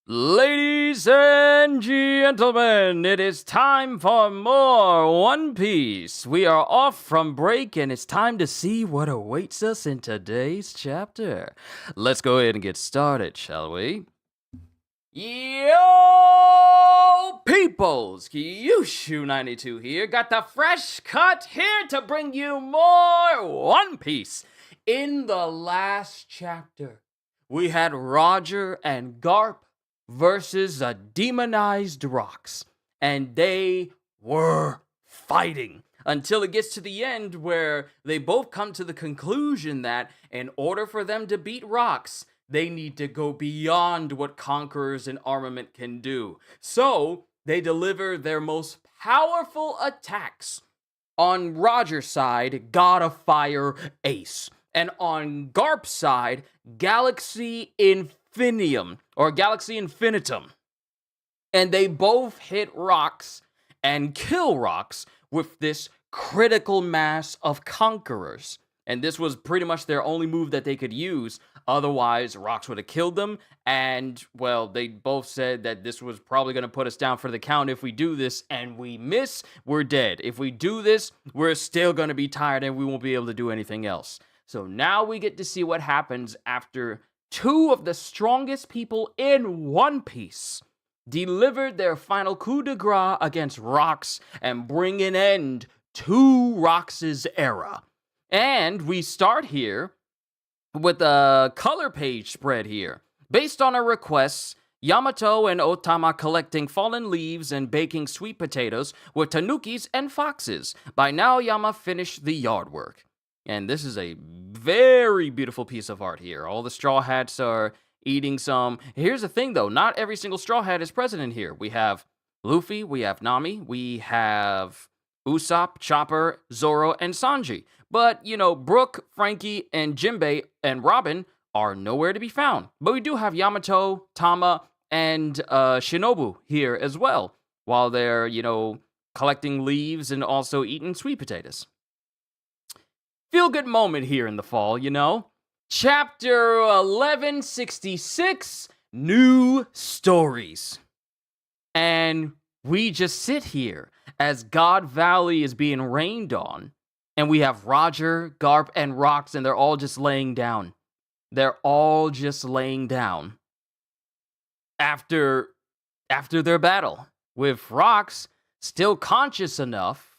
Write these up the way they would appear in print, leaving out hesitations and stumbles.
Ladies and gentlemen, it is time for more One Piece. We are off from break and it's time to see what awaits us in today's chapter. Let's go ahead and get started, shall we? Yo, peoples! Qushu 92 here. Got the fresh cut here to bring you more One Piece. In the last chapter, we had Roger and Garp versus the demonized rocks, and they were fighting until it gets to the end where they both come to the conclusion that in order for them to beat rocks, they need to go beyond what conquerors and armament can do. So they deliver their most powerful attacks. On Roger's side, God of Fire, Ace. And on Garp's side, Galaxy Infinium, or Galaxy Infinitum. And they both hit rocks and kill rocks with this critical mass of conquerors. And this was pretty much their only move that they could use. Otherwise, rocks would have killed them. And, well, they both said that this was probably going to put us down for the count if we do this. And we miss, we're dead. If we do this, we're still going to be tired and we won't be able to do anything else. So now we get to see what happens after two of the strongest people in One Piece delivered their final coup de grace against rocks and bring an end to Rocks' era. And we start here with a color page spread here. Based on our requests, Yamato and Otama collecting fallen leaves and baking sweet potatoes with tanukis and foxes. By now, Yama finished the yard work. And this is a very beautiful piece of art here. All the Straw Hats are eating some. Here's the thing, though. Not every single Straw Hat is present in here. We have Luffy, we have Nami, we have Usopp, Chopper, Zoro, and Sanji. But, you know, Brook, Frankie, and Jinbei, and Robin are nowhere to be found. But we do have Yamato, Tama, and Shinobu here as well, while they're, you know, collecting leaves and also eating sweet potatoes. Feel-good moment here in the fall, you know? Chapter 1166, New Stories. And we just sit here as God Valley is being rained on, and we have Roger, Garp, and Rocks, and they're all just laying down. They're all just laying down after their battle, with Rocks still conscious enough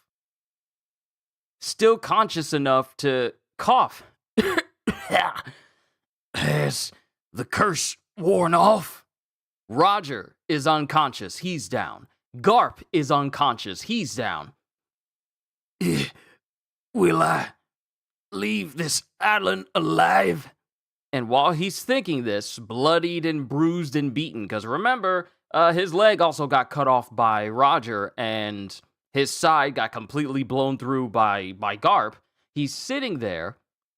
to cough. Has the curse worn off? Roger is unconscious. He's down. Garp is unconscious. He's down. Will I leave this island alive? And while he's thinking this, bloodied and bruised and beaten, because remember, his leg also got cut off by Roger, and his side got completely blown through by Garp. He's sitting there,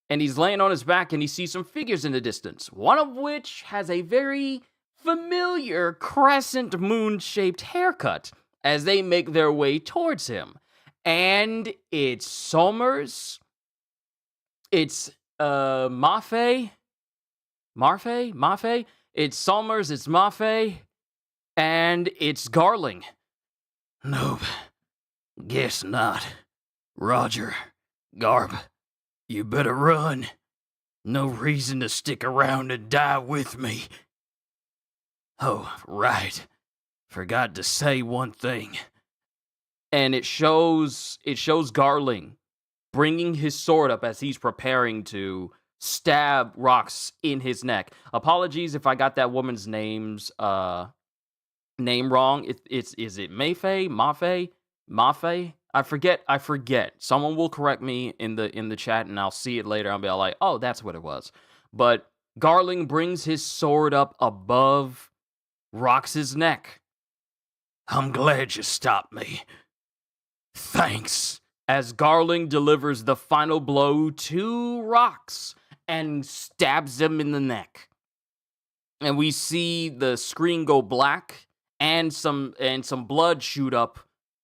and he's laying on his back, and he sees some figures in the distance, one of which has a very familiar crescent moon-shaped haircut as they make their way towards him. And it's Somers. It's Mafe. It's Somers, it's Mafe, and it's Garling. Nope. Guess not. Roger, Garp, you better run. No reason to stick around and die with me. Oh, right. Forgot to say one thing. And it shows Garling bringing his sword up as he's preparing to stab Rocks in his neck. Apologies if I got that woman's name wrong. Is it Mafe? I forget. Someone will correct me in the chat, and I'll see it later. I'll be all like, oh, that's what it was. But Garling brings his sword up above Rocks' neck. I'm glad you stopped me. Thanks. As Garling delivers the final blow to Rocks and stabs him in the neck. And we see the screen go black and some blood shoot up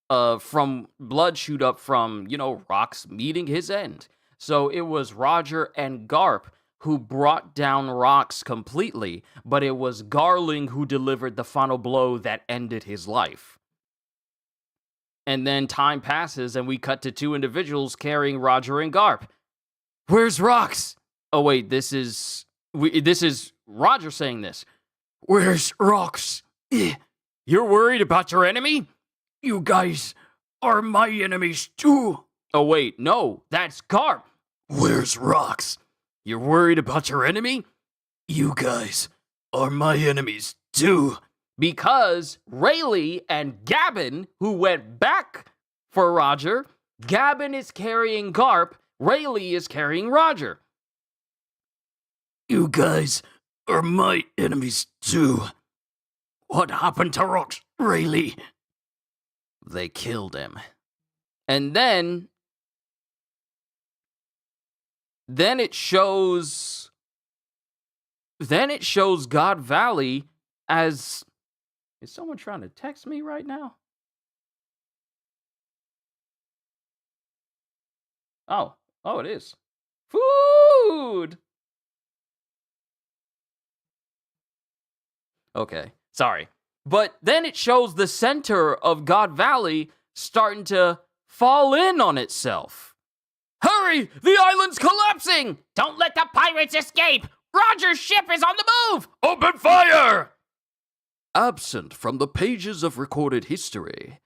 from Rocks meeting his end. So it was Roger and Garp who brought down rocks completely, but it was Garling who delivered the final blow that ended his life. And then time passes, and we cut to two individuals carrying Roger and Garp. Where's Rox? Oh wait, this is Roger saying this. Where's Rox? You're worried about your enemy? You guys are my enemies too. Oh wait, no, that's Garp. Where's Rox? You're worried about your enemy? You guys are my enemies too. Because Rayleigh and Gavin, who went back for Roger, Gavin is carrying Garp, Rayleigh is carrying Roger. You guys are my enemies too. What happened to Rox, Rayleigh? They killed him. And then it shows God Valley as... Is someone trying to text me right now? Oh, it is. Food! Okay, sorry. But then it shows the center of God Valley starting to fall in on itself. Hurry! The island's collapsing! Don't let the pirates escape! Roger's ship is on the move! Open fire! Absent from the pages of recorded history,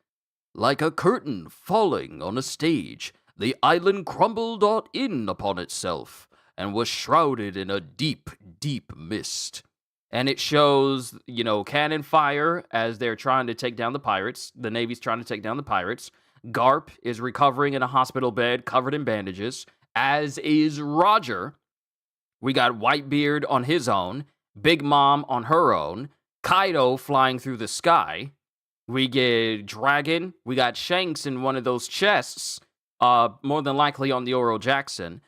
like a curtain falling on a stage, the island crumbled in upon itself and was shrouded in a deep, deep mist. And it shows, cannon fire as they're trying to take down the pirates. The Navy's trying to take down the pirates. Garp is recovering in a hospital bed covered in bandages, as is Roger. We got Whitebeard on his own, Big Mom on her own, Kaido flying through the sky. We get Dragon. We got Shanks in one of those chests, more than likely on the Oro Jackson.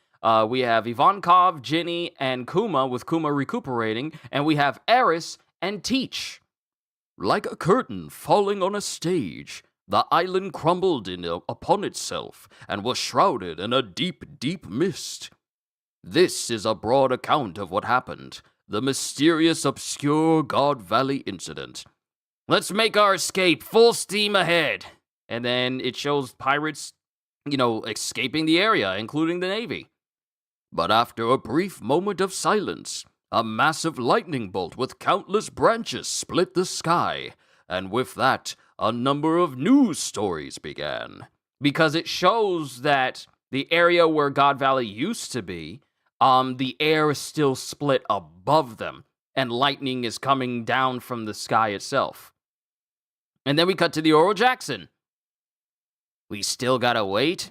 We have Ivankov, Ginny, and Kuma, with Kuma recuperating. And we have Eris and Teach. Like a curtain falling on a stage, the island crumbled upon itself and was shrouded in a deep, deep mist. This is a broad account of what happened. The mysterious, obscure God Valley incident. Let's make our escape full steam ahead. And then it shows pirates, escaping the area, including the Navy. But after a brief moment of silence, a massive lightning bolt with countless branches split the sky, and with that, a number of news stories began. Because it shows that the area where God Valley used to be, the air is still split above them, and lightning is coming down from the sky itself. And then we cut to the Oro Jackson. We still gotta wait?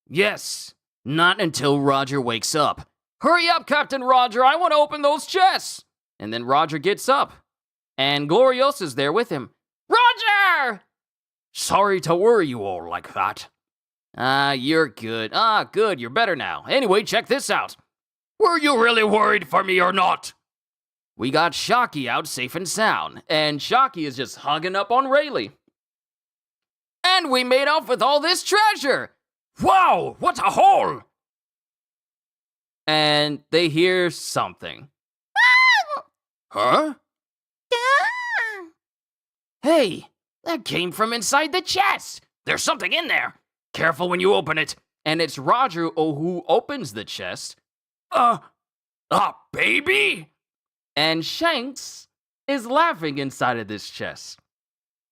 Yes, not until Roger wakes up. Hurry up, Captain Roger, I want to open those chests! And then Roger gets up, and Gloriosa's there with him. Roger! Sorry to worry you all like that. You're good. Good, you're better now. Anyway, check this out. Were you really worried for me or not? We got Shocky out safe and sound, and Shocky is just hugging up on Rayleigh. And we made off with all this treasure! Wow, what a haul! And they hear something. Huh? Hey, that came from inside the chest! There's something in there! Careful when you open it! And it's Roger who opens the chest. A baby? And Shanks is laughing inside of this chest.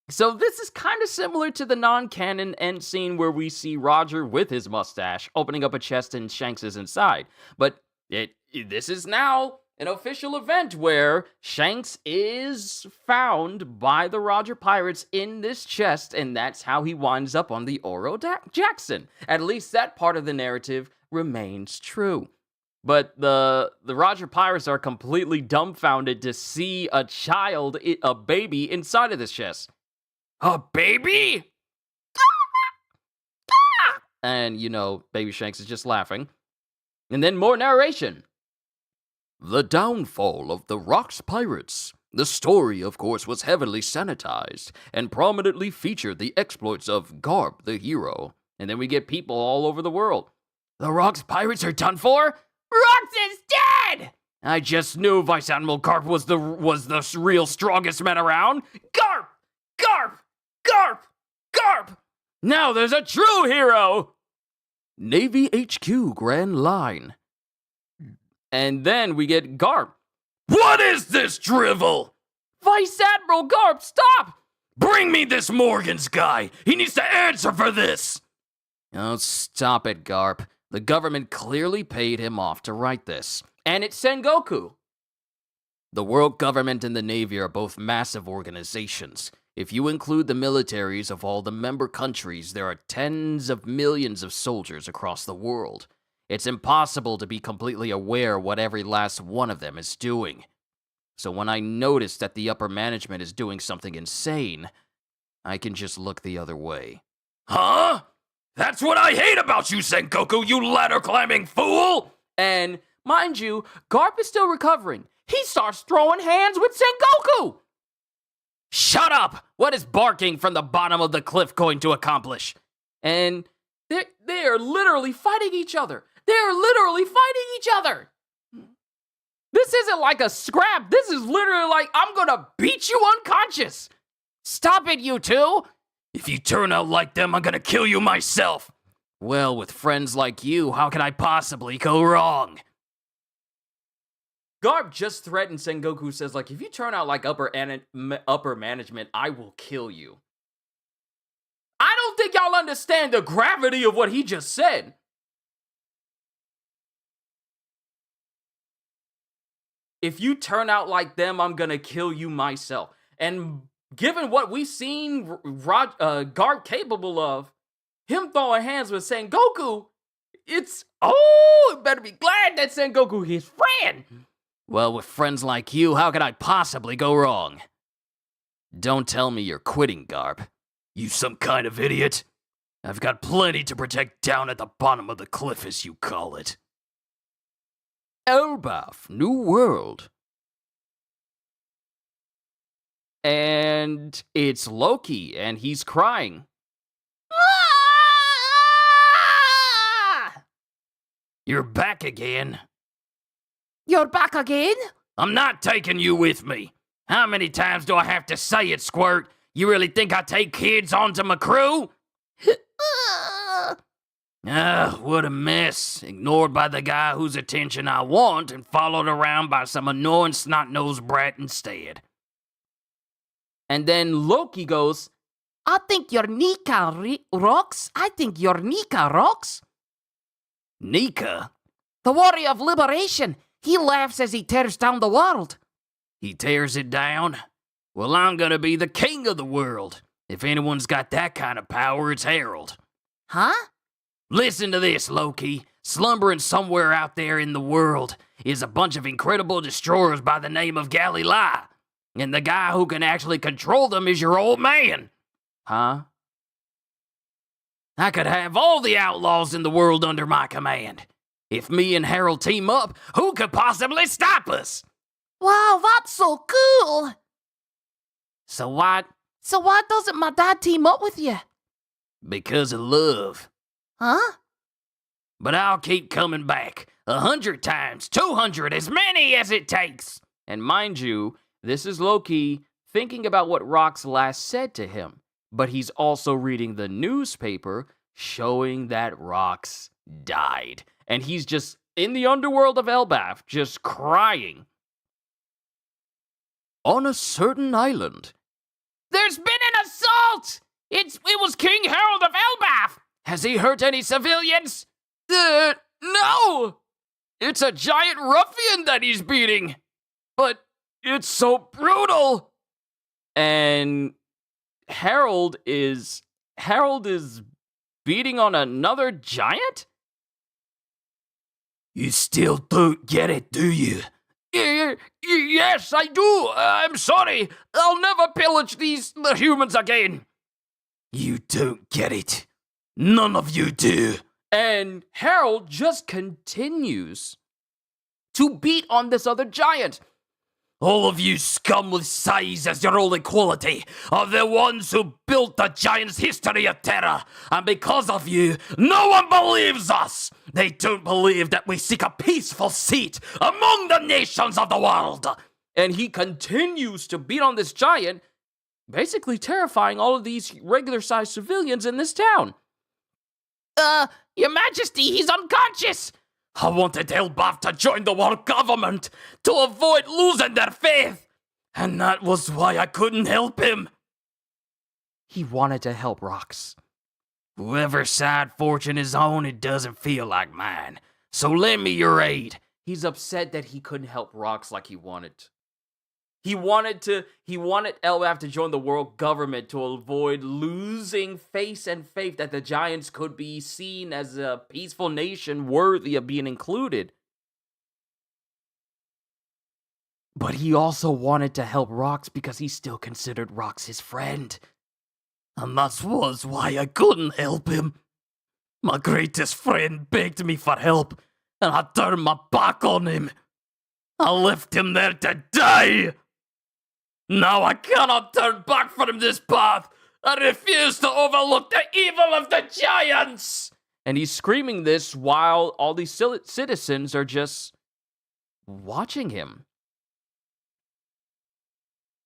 So this is kind of similar to the non-canon end scene where we see Roger with his mustache opening up a chest and Shanks is inside. But this is now an official event where Shanks is found by the Roger Pirates in this chest, and that's how he winds up on the Oro Jackson. At least that part of the narrative remains true. But the Roger Pirates are completely dumbfounded to see a baby inside of this chest. A baby? And, Baby Shanks is just laughing. And then more narration. The downfall of the Rocks Pirates. The story, of course, was heavily sanitized and prominently featured the exploits of Garp the hero. And then we get people all over the world. The Rocks Pirates are done for? Rocks is dead! I just knew Vice Admiral Garp was the real strongest man around. Garp! Garp! Garp! Garp! Now there's a true hero! Navy HQ Grand Line. And then we get Garp. What is this drivel? Vice Admiral Garp, stop! Bring me this Morgan's guy. He needs to answer for this. Oh, stop it, Garp. The government clearly paid him off to write this. And it's Sengoku. The world government and the Navy are both massive organizations. If you include the militaries of all the member countries, there are tens of millions of soldiers across the world. It's impossible to be completely aware what every last one of them is doing. So when I notice that the upper management is doing something insane, I can just look the other way. Huh? That's what I hate about you, Sengoku, you ladder-climbing fool! And, mind you, Garp is still recovering. He starts throwing hands with Sengoku! Shut up! What is barking from the bottom of the cliff going to accomplish? And they are literally fighting each other. They're literally fighting each other. This isn't like a scrap. This is literally like, I'm gonna beat you unconscious. Stop it, you two. If you turn out like them, I'm gonna kill you myself. Well, with friends like you, how can I possibly go wrong? Garp just threatened Sengoku, says, like, if you turn out like upper management, I will kill you. I don't think y'all understand the gravity of what he just said. If you turn out like them, I'm gonna kill you myself. And given what we've seen Garp capable of, him throwing hands with Sengoku, better be glad that Sengoku his friend. Well, with friends like you, how could I possibly go wrong? Don't tell me you're quitting, Garp. You some kind of idiot? I've got plenty to protect down at the bottom of the cliff, as you call it. Elbaf, New World. And it's Loki, and he's crying. You're back again. You're back again? I'm not taking you with me. How many times do I have to say it, Squirt? You really think I take kids onto my crew? What a mess. Ignored by the guy whose attention I want and followed around by some annoying snot-nosed brat instead. And then Loki goes, I think your Nika rocks. I think your Nika rocks. Nika? The warrior of liberation. He laughs as he tears down the world. He tears it down? Well, I'm gonna be the king of the world. If anyone's got that kind of power, it's Harold. Huh? Listen to this, Loki. Slumbering somewhere out there in the world is a bunch of incredible destroyers by the name of Galilei. And the guy who can actually control them is your old man. Huh? I could have all the outlaws in the world under my command. If me and Harold team up, who could possibly stop us? Wow, that's so cool. So why doesn't my dad team up with you? Because of love. Huh? But I'll keep coming back. 100 times, 200, as many as it takes. And mind you, this is Loki thinking about what Rox last said to him. But he's also reading the newspaper showing that Rox died. And he's just in the underworld of Elbaf, just crying. On a certain island. There's been an assault! It was King Harold of Elbaf! Has he hurt any civilians? No! It's a giant ruffian that he's beating. But it's so brutal. And Harold is beating on another giant? You still don't get it, do you? Yes, I do. I'm sorry. I'll never pillage the humans again. You don't get it. None of you do. And Harold just continues to beat on this other giant. All of you scum with size as your only quality are the ones who built the giant's history of terror. And because of you, no one believes us. They don't believe that we seek a peaceful seat among the nations of the world. And he continues to beat on this giant, basically terrifying all of these regular-sized civilians in this town. Your Majesty, he's unconscious. I wanted Elbaf to join the world government to avoid losing their faith, and that was why I couldn't help him. He wanted to help Rox. Whoever's sad fortune is on, it doesn't feel like mine, so lend me your aid. He's upset that he couldn't help Rox like he wanted. He wanted Elbaf to join the world government to avoid losing face and faith that the giants could be seen as a peaceful nation worthy of being included. But he also wanted to help Rox because he still considered Rox his friend. And that was why I couldn't help him. My greatest friend begged me for help, and I turned my back on him. I left him there to die. Now I cannot turn back from this path. I refuse to overlook the evil of the giants. And he's screaming this while all these citizens are just watching him.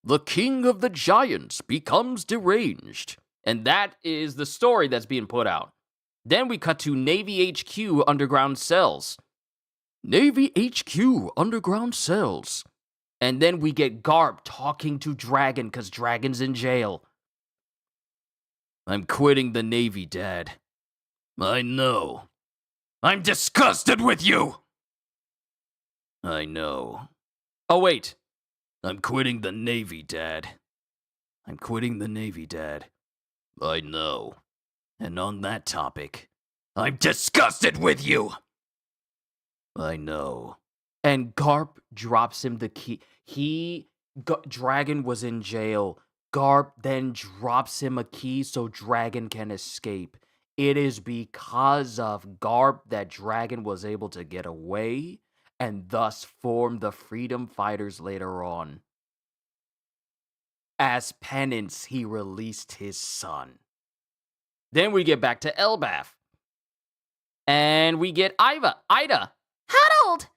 The king of the giants becomes deranged. And that is the story that's being put out. Then we cut to Navy HQ underground cells. Navy HQ underground cells. And then we get Garp talking to Dragon because Dragon's in jail. I'm quitting the Navy, Dad. I know. I'm disgusted with you. I know. Oh, wait. I'm quitting the Navy, Dad. I'm quitting the Navy, Dad. I know. And on that topic, I'm disgusted with you. I know. And Garp drops him the key. Dragon was in jail. Garp then drops him a key so Dragon can escape. It is because of Garp that Dragon was able to get away and thus form the Freedom Fighters later on. As penance, he released his son. Then we get back to Elbaf. And we get Ida. Harold!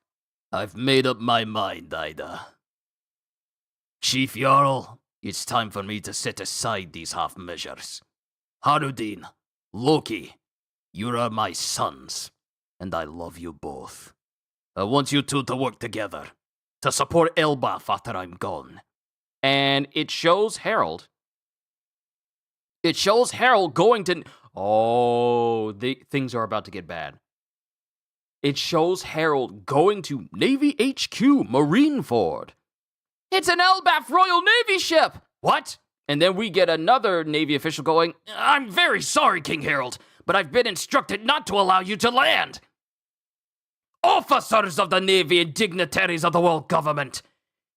I've made up my mind, Ida. Chief Jarl, it's time for me to set aside these half measures. Harudin, Loki, you are my sons, and I love you both. I want you two to work together, to support Elbaf after I'm gone. And it shows Harold. It shows Harold going to... Oh, things are about to get bad. It shows Harold going to Navy HQ Marineford. It's an Elbaf Royal Navy ship! What? And then we get another Navy official going, I'm very sorry, King Harold, but I've been instructed not to allow you to land. Officers of the Navy and dignitaries of the world government,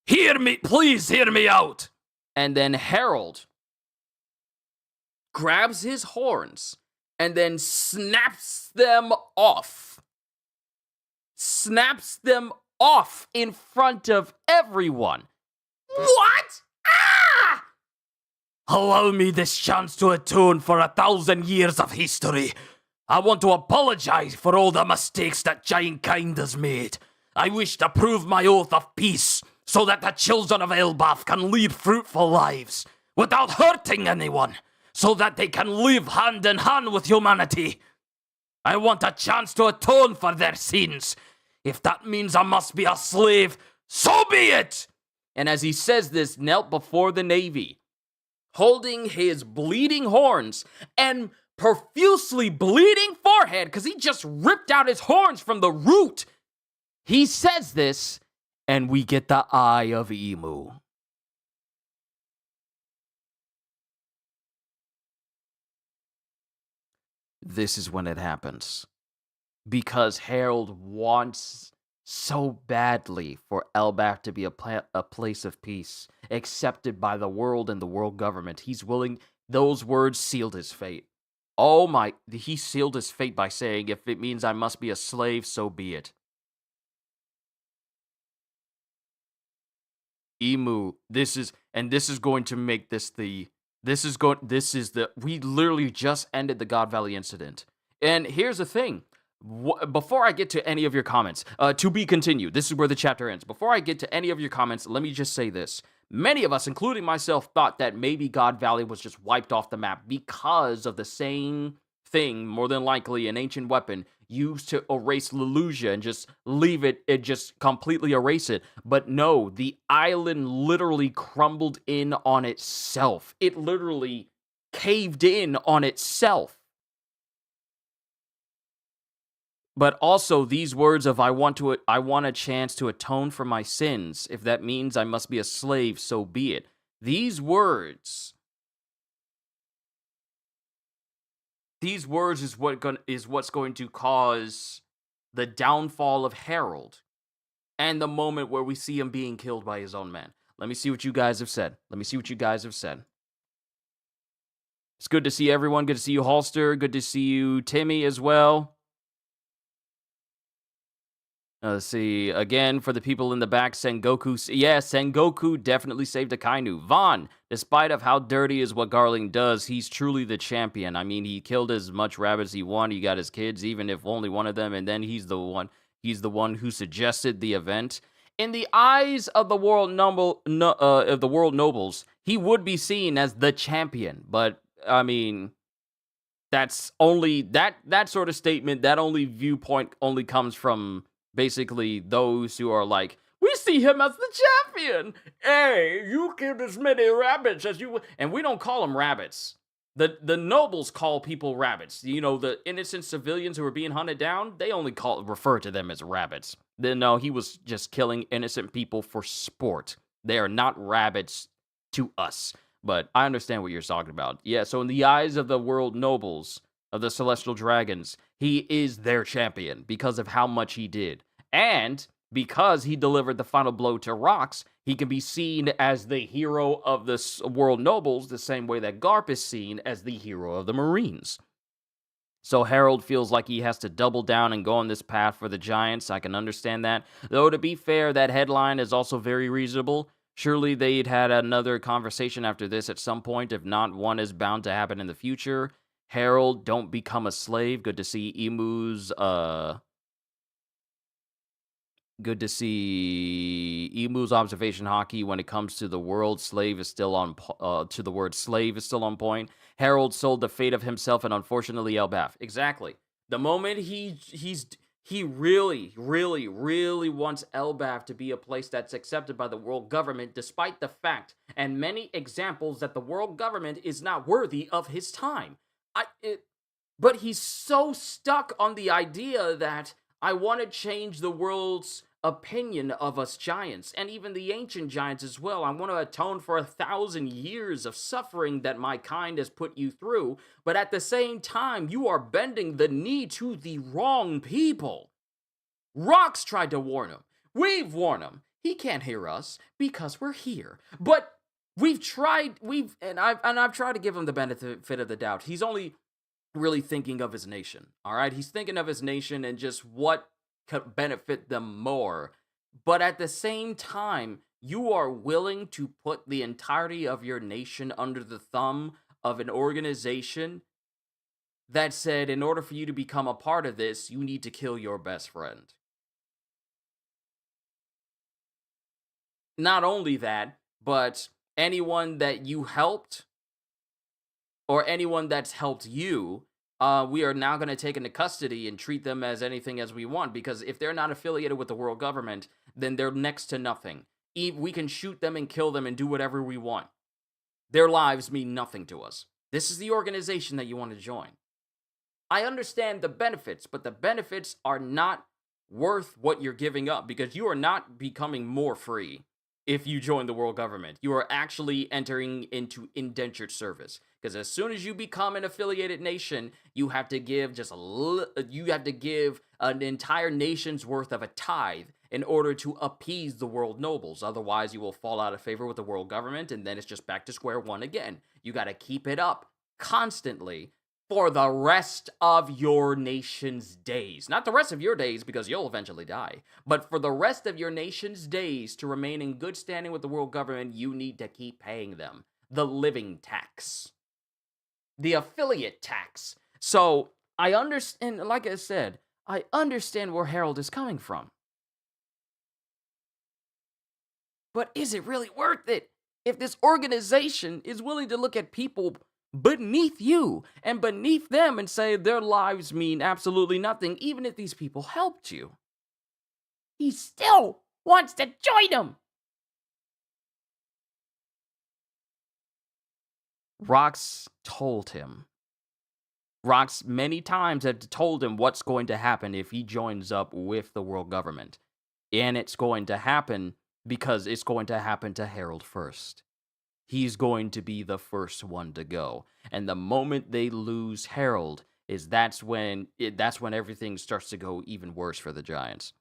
please hear me out. And then Harold grabs his horns and then snaps them off. Snaps them off in front of everyone. What? Ah! Allow me this chance to atone for 1,000 years of history. I want to apologize for all the mistakes that Giantkind has made. I wish to prove my oath of peace so that the children of Elbaf can lead fruitful lives without hurting anyone, so that they can live hand in hand with humanity. I want a chance to atone for their sins. If that means I must be a slave, so be it! And as he says this, knelt before the Navy, holding his bleeding horns and profusely bleeding forehead, because he just ripped out his horns from the root. He says this, and we get the Eye of Emu. This is when it happens. Because Harold wants so badly for Elbaf to be a place of peace, accepted by the world and the world government. He's willing, those words sealed his fate. Oh my, he sealed his fate by saying, if it means I must be a slave, so be it. Emu, this is going to make this the this is the we literally just ended the God Valley incident. And here's the thing. Before I get to any of your comments, to be continued. This is where the chapter ends. Before I get to any of your comments, let me just say this. Many of us, including myself, thought that maybe God Valley was just wiped off the map because of the same thing, more than likely an ancient weapon used to erase Lelusia and just leave it just completely erase it. But no, the island literally crumbled in on itself. It literally caved in on itself. But also these words of I want a chance to atone for my sins. If that means I must be a slave, so be it. These words is what's going to cause the downfall of Harold and the moment where we see him being killed by his own men. Let me see what you guys have said. It's good to see everyone. Good to see you, Holster. Good to see you, Timmy, as well. Let's see. Again, for the people in the back, Sengoku. Yeah, Sengoku definitely saved Akainu. Vaughn, despite of how dirty is what Garling does, he's truly the champion. I mean, he killed as much rabbits he wanted. He got his kids, even if only one of them, and then he's the one who suggested the event. In the eyes of the world nobles, he would be seen as the champion. But I mean, that's only that sort of statement. That only viewpoint only comes from basically those who are like, we see him as the champion. Hey, you killed as many rabbits as you... And we don't call them rabbits. The nobles call people rabbits. You know, the innocent civilians who are being hunted down, they only refer to them as rabbits. Then no, he was just killing innocent people for sport. They are not rabbits to us. But I understand what you're talking about. Yeah, so in the eyes of the world nobles, of the celestial dragons, he is their champion because of how much he did. And because he delivered the final blow to Rox, he can be seen as the hero of the world nobles the same way that Garp is seen as the hero of the Marines. So Harold feels like he has to double down and go on this path for the Giants. I can understand that. Though, to be fair, that headline is also very reasonable. Surely they'd had another conversation after this at some point. If not, one is bound to happen in the future. Harold, don't become a slave. Good to see Emu's observation hockey when it comes to the word slave is still on point. Harold sold the fate of himself and unfortunately Elbaf. Exactly. The moment he really wants Elbaf to be a place that's accepted by the world government, despite the fact and many examples that the world government is not worthy of his time. But he's so stuck on the idea that I want to change the world's opinion of us giants, and even the ancient giants as well. I want to atone for 1,000 years of suffering that my kind has put you through, but at the same time, you are bending the knee to the wrong people. Rox tried to warn him. We've warned him. He can't hear us because we're here. But I've tried to give him the benefit of the doubt. He's only really thinking of his nation, all right? He's thinking of his nation and just what could benefit them more. But at the same time, you are willing to put the entirety of your nation under the thumb of an organization that said, in order for you to become a part of this, you need to kill your best friend. Not only that, but anyone that you helped or anyone that's helped you, we are now going to take into custody and treat them as anything as we want, because if they're not affiliated with the world government, then they're next to nothing. We can shoot them and kill them and do whatever we want. Their lives mean nothing to us. This is the organization that you want to join. I understand the benefits, but the benefits are not worth what you're giving up, because you are not becoming more free if you join the world government. You are actually entering into indentured service, because as soon as you become an affiliated nation, you have to give an entire nation's worth of a tithe in order to appease the world nobles. Otherwise, you will fall out of favor with the world government, and then it's just back to square one again. You got to keep it up constantly for the rest of your nation's days. Not the rest of your days, because you'll eventually die, but for the rest of your nation's days to remain in good standing with the world government, you need to keep paying them the living tax, the affiliate tax. So I understand, like I said, I understand where Harold is coming from. But is it really worth it if this organization is willing to look at people beneath you and beneath them and say their lives mean absolutely nothing, even if these people helped you? He still wants to join them. Rox told him. Rox many times had told him what's going to happen if he joins up with the world government. And it's going to happen because it's going to happen to Harold first. He's going to be the first one to go. And the moment they lose Harold, that's when everything starts to go even worse for the Giants.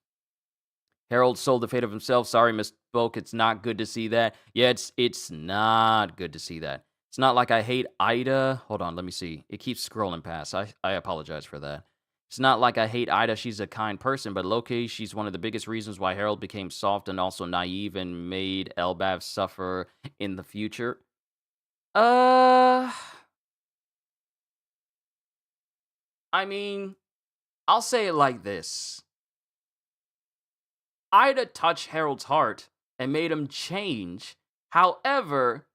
Harold sold the fate of himself. Sorry, misspoke. It's not good to see that. Yeah, it's not good to see that. It's not like I hate Ida. Hold on, let me see. It keeps scrolling past. I apologize for that. It's not like I hate Ida. She's a kind person, but low-key, she's one of the biggest reasons why Harold became soft and also naive and made Elbaf suffer in the future. I mean, I'll say it like this. Ida touched Harold's heart and made him change. However,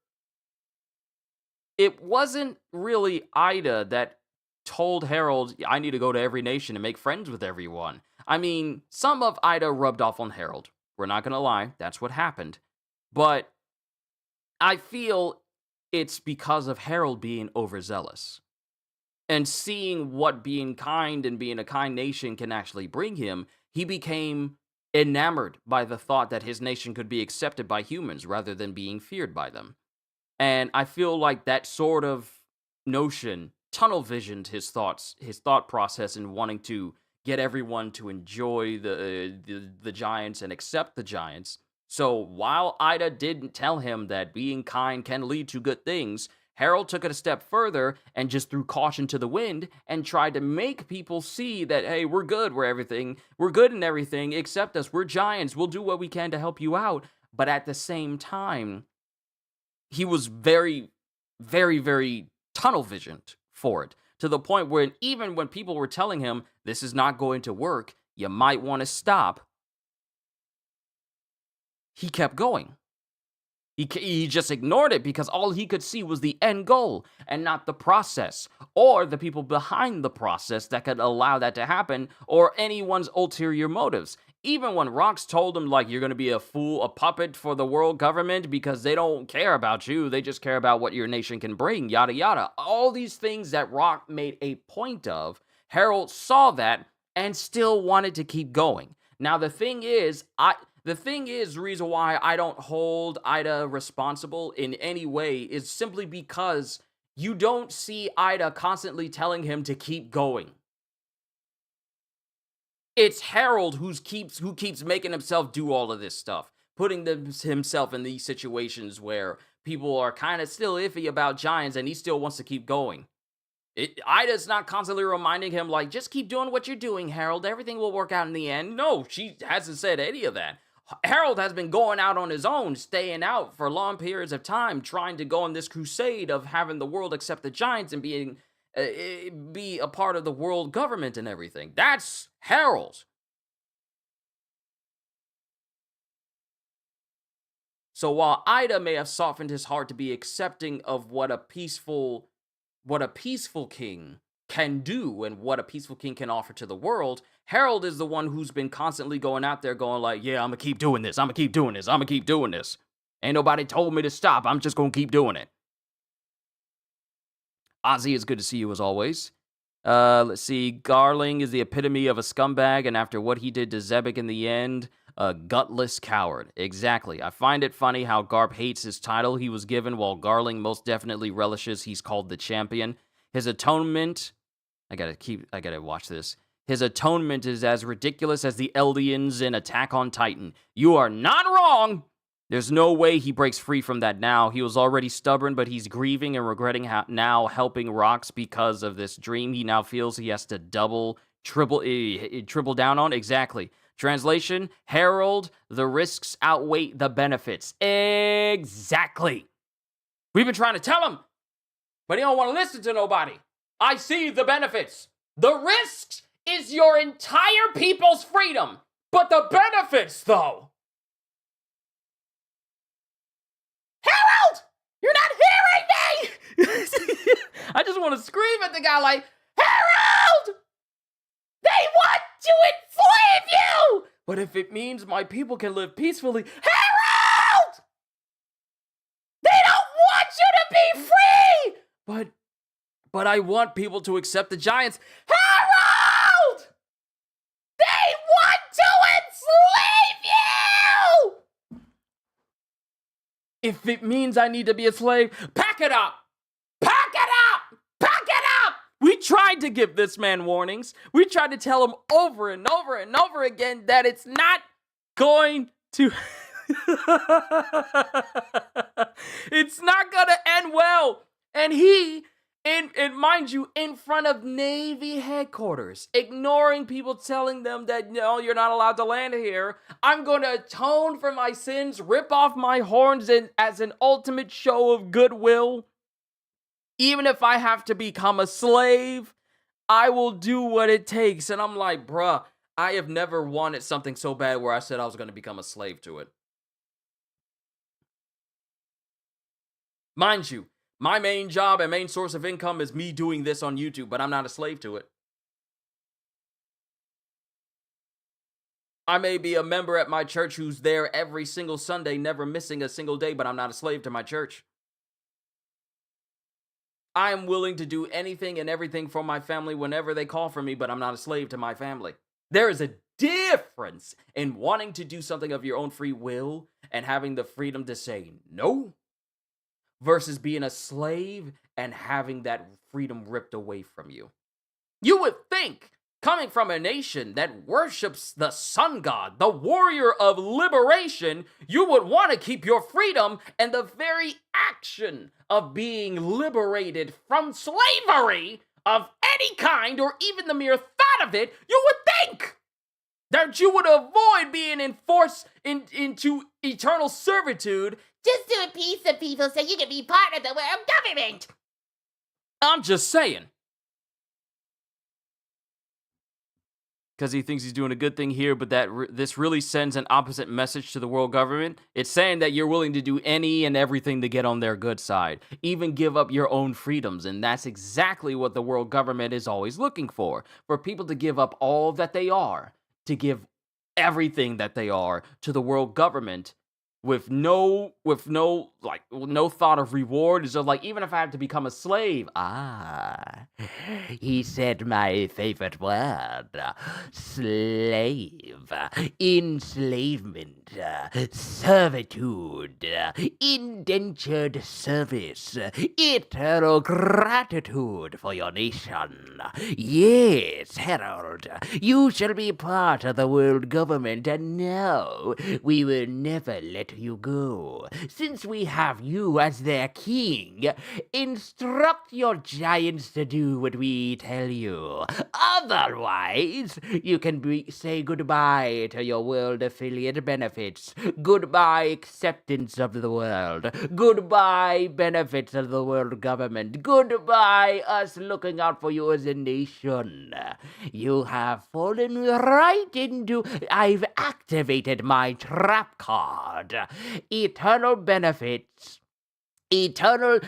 it wasn't really Ida that told Harold, I need to go to every nation and make friends with everyone. I mean, some of Ida rubbed off on Harold. We're not going to lie. That's what happened. But I feel it's because of Harold being overzealous and seeing what being kind and being a kind nation can actually bring him. He became enamored by the thought that his nation could be accepted by humans rather than being feared by them. And I feel like that sort of notion tunnel visioned his thought process in wanting to get everyone to enjoy the Giants and accept the Giants. So while Ida didn't tell him that being kind can lead to good things, Harold took it a step further and just threw caution to the wind and tried to make people see that, hey, we're good, we're good in everything, accept us, we're Giants, we'll do what we can to help you out. But at the same time, he was very, very, very tunnel visioned for it, to the point where even when people were telling him, this is not going to work, you might want to stop, he kept going. He just ignored it because all he could see was the end goal and not the process or the people behind the process that could allow that to happen or anyone's ulterior motives. Even when Rox told him, like, you're going to be a fool, a puppet for the world government because they don't care about you, they just care about what your nation can bring, yada yada. All these things that Rox made a point of, Harold saw that and still wanted to keep going. Now, the thing is, the reason why I don't hold Ida responsible in any way is simply because you don't see Ida constantly telling him to keep going. It's Harold who keeps making himself do all of this stuff, putting himself in these situations where people are kind of still iffy about Giants and he still wants to keep going. Ida's not constantly reminding him, like, just keep doing what you're doing, Harold. Everything will work out in the end. No, she hasn't said any of that. Harold has been going out on his own, staying out for long periods of time, trying to go on this crusade of having the world accept the Giants and be a part of the world government and everything. That's Harold. So while Ida may have softened his heart to be accepting of what a peaceful king can do and what a peaceful king can offer to the world, Harold is the one who's been constantly going out there going like, yeah, I'm gonna keep doing this, I'm gonna keep doing this, I'm gonna keep doing this. Ain't nobody told me to stop, I'm just gonna keep doing it. Ozzy, it's good to see you as always. Let's see, Garling is the epitome of a scumbag, and after what he did to Zebek in the end, a gutless coward. Exactly. I find it funny how Garp hates his title he was given, while Garling most definitely relishes he's called the champion. His atonement... I gotta watch this. His atonement is as ridiculous as the Eldians in Attack on Titan. You are not wrong! There's no way he breaks free from that now. He was already stubborn, but he's grieving and regretting now helping rocks because of this dream he now feels he has to triple down on. Exactly. Translation, Harold, the risks outweigh the benefits. Exactly. We've been trying to tell him, but he don't want to listen to nobody. I see the benefits. The risks is your entire people's freedom, but the benefits, though. Harold, you're not hearing me! I just want to scream at the guy like, Harold! They want to enslave you! But if it means my people can live peacefully, Harold! They don't want you to be free! But I want people to accept the giants. Harold! They want to enslave you! If it means I need to be a slave, pack it up! Pack it up! Pack it up! We tried to give this man warnings. We tried to tell him over and over and over again that it's not going to... It's not gonna end well. And he... And mind you, in front of Navy headquarters, ignoring people telling them that, no, you're not allowed to land here. I'm going to atone for my sins, rip off my horns as an ultimate show of goodwill. Even if I have to become a slave, I will do what it takes. And I'm like, bruh, I have never wanted something so bad where I said I was going to become a slave to it. Mind you, my main job and main source of income is me doing this on YouTube, but I'm not a slave to it. I may be a member at my church who's there every single Sunday, never missing a single day, but I'm not a slave to my church. I am willing to do anything and everything for my family whenever they call for me, but I'm not a slave to my family. There is a difference in wanting to do something of your own free will and having the freedom to say no, versus being a slave and having that freedom ripped away from you. You would think, coming from a nation that worships the sun god, the warrior of liberation, you would want to keep your freedom and the very action of being liberated from slavery of any kind, or even the mere thought of it, you would think that you would avoid being enforced into eternal servitude just to appease the people so you can be part of the world government. I'm just saying. Because he thinks he's doing a good thing here, but this really sends an opposite message to the world government. It's saying that you're willing to do any and everything to get on their good side, even give up your own freedoms, and that's exactly what the world government is always looking for people to give up all that they are, to give everything that they are to the world government with no thought of reward. It's just like, even if I have to become a slave. He said my favorite word. Slave. Enslavement. Servitude. Indentured service. Eternal gratitude for your nation. Yes, Harold, you shall be part of the world government, and no, we will never let you go. Since we have you as their king, instruct your giants to do what we tell you. Otherwise, you can say goodbye to your world affiliate benefits. Goodbye acceptance of the world. Goodbye benefits of the world government. Goodbye us looking out for you as a nation. You have fallen right into... I've activated my trap card. Eternal benefits, eternal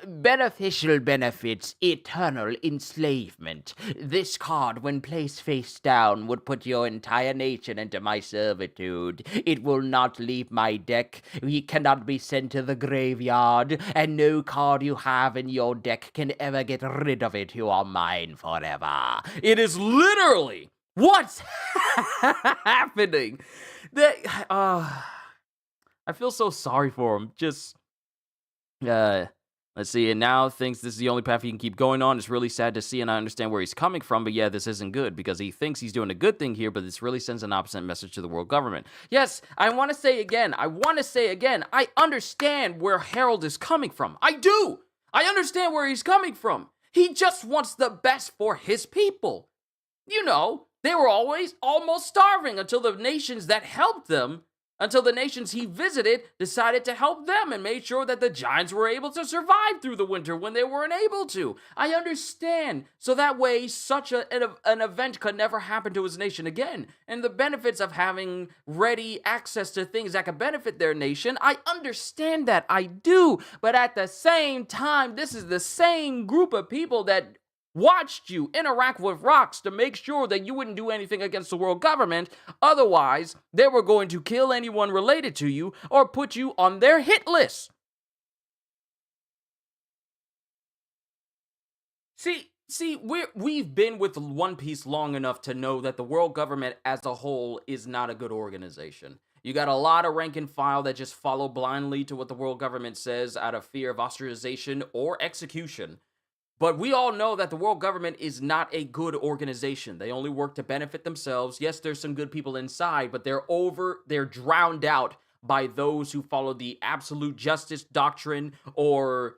beneficial benefits, eternal enslavement. This card, when placed face down, would put your entire nation into my servitude. It will not leave my deck. We cannot be sent to the graveyard, and no card you have in your deck can ever get rid of it. You are mine forever. It is literally what's happening. I feel so sorry for him. Just, Let's see, and now thinks this is the only path he can keep going on. It's really sad to see, and I understand where he's coming from, but yeah, this isn't good, because he thinks he's doing a good thing here, but this really sends an opposite message to the world government. Yes, I want to say again, I understand where Harold is coming from. I do! I understand where he's coming from. He just wants the best for his people. You know, they were always almost starving until the nations that helped them, until the nations he visited decided to help them and made sure that the giants were able to survive through the winter when they weren't able to. I understand. So that way, such an event could never happen to his nation again. And the benefits of having ready access to things that could benefit their nation, I understand that. I do. But at the same time, this is the same group of people that watched you interact with rocks to make sure that you wouldn't do anything against the world government. Otherwise, they were going to kill anyone related to you or put you on their hit list. See, we've been with One Piece long enough to know that the world government as a whole is not a good organization. You got a lot of rank and file that just follow blindly to what the world government says out of fear of ostracization or execution. But we all know that the world government is not a good organization. They only work to benefit themselves. Yes, there's some good people inside, but they're drowned out by those who follow the absolute justice doctrine or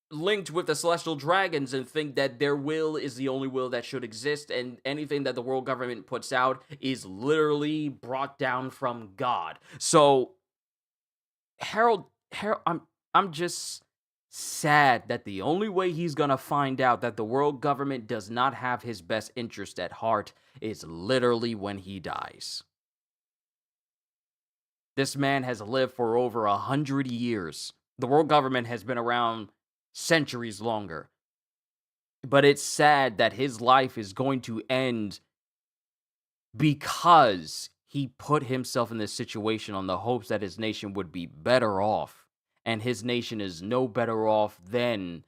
linked with the celestial dragons and think that their will is the only will that should exist, and anything that the world government puts out is literally brought down from God. So Harold, I'm just sad that the only way he's gonna find out that the world government does not have his best interest at heart is literally when he dies. This man has lived for over 100 years. The world government has been around centuries longer. But it's sad that his life is going to end because he put himself in this situation on the hopes that his nation would be better off. And his nation is no better off now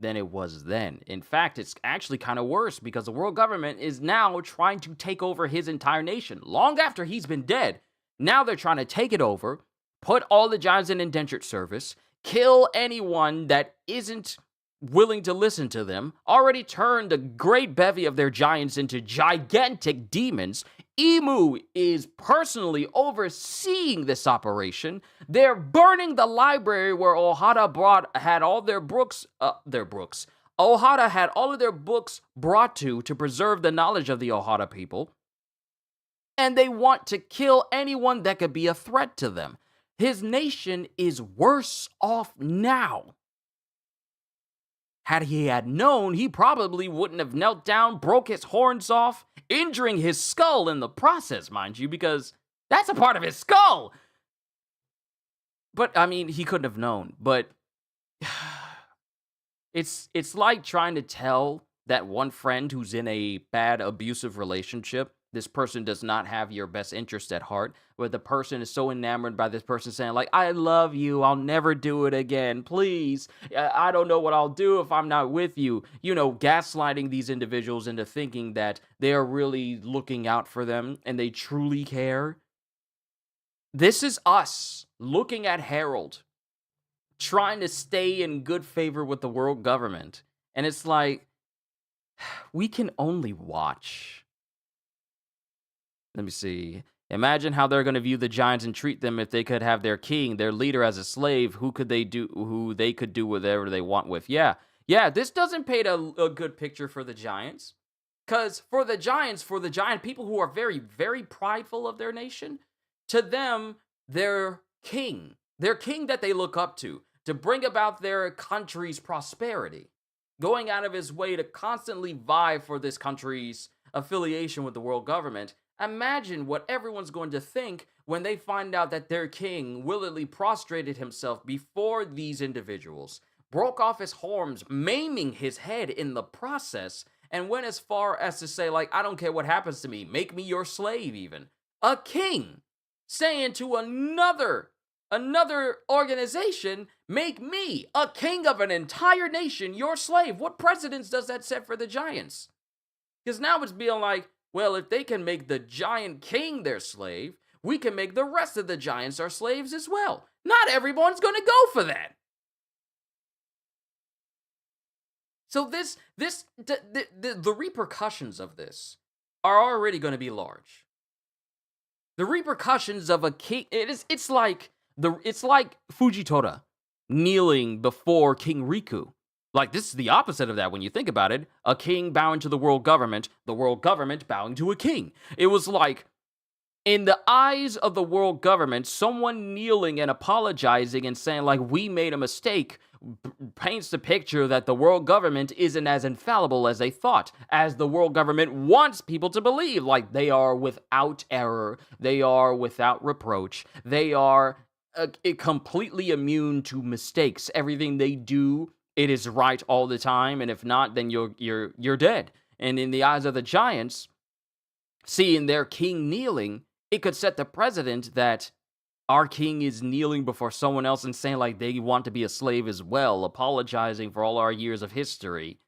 than it was then. In fact, it's actually kind of worse because the world government is now trying to take over his entire nation long after he's been dead. Now they're trying to take it over, put all the giants in indentured service, kill anyone that isn't willing to listen to them, already turned a great bevy of their giants into gigantic demons. Emu is personally overseeing this operation. They're burning the library where Ohada had all their books. Ohada had all of their books brought to preserve the knowledge of the Ohada people. And they want to kill anyone that could be a threat to them. His nation is worse off now. Had he had known, he probably wouldn't have knelt down, broke his horns off, injuring his skull in the process, mind you, because that's a part of his skull. But, I mean, he couldn't have known. But it's like trying to tell that one friend who's in a bad, abusive relationship, this person does not have your best interest at heart, but the person is so enamored by this person saying, like, I love you, I'll never do it again, please, I don't know what I'll do if I'm not with you. You know, gaslighting these individuals into thinking that they are really looking out for them and they truly care. This is us looking at Harold, trying to stay in good favor with the world government. And it's like, we can only watch. Let me see. Imagine how they're going to view the giants and treat them if they could have their king, their leader as a slave. Who they could do whatever they want with. Yeah, this doesn't paint a good picture for the giants. Because for the giant people who are very, very prideful of their nation, to them, their king that they look up to bring about their country's prosperity, going out of his way to constantly vie for this country's affiliation with the world government. Imagine what everyone's going to think when they find out that their king willingly prostrated himself before these individuals, broke off his horns, maiming his head in the process, and went as far as to say, like, I don't care what happens to me, make me your slave even. A king saying to another organization, make me, a king of an entire nation, your slave. What precedence does that set for the giants? Because now it's being like, well, if they can make the giant king their slave, we can make the rest of the giants our slaves as well. Not everyone's going to go for that. So the repercussions of this are already going to be large. The repercussions of a king, it's like Fujitora kneeling before King Riku. Like, this is the opposite of that when you think about it. A king bowing to the world government bowing to a king. It was like, in the eyes of the world government, someone kneeling and apologizing and saying, like, we made a mistake, paints the picture that the world government isn't as infallible as they thought, as the world government wants people to believe. Like, they are without error, they are without reproach, they are completely immune to mistakes. Everything they do, it is right all the time, and if not, then you're dead. And in the eyes of the giants, seeing their king kneeling, it could set the precedent that our king is kneeling before someone else and saying, like, they want to be a slave as well, apologizing for all our years of history.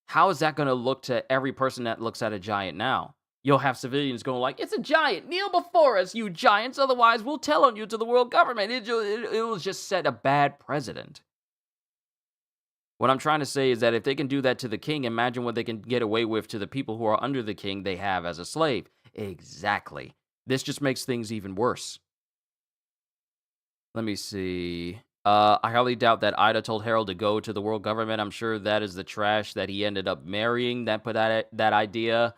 How is that going to look to every person that looks at a giant now? You'll have civilians going like, it's a giant, kneel before us, you giants, otherwise we'll tell on you to the world government. It will just set a bad precedent. What I'm trying to say is that if they can do that to the king, imagine what they can get away with to the people who are under the king they have as a slave. Exactly. This just makes things even worse. Let me see. I highly doubt that Ida told Harold to go to the world government. I'm sure that is the trash that he ended up marrying that put that idea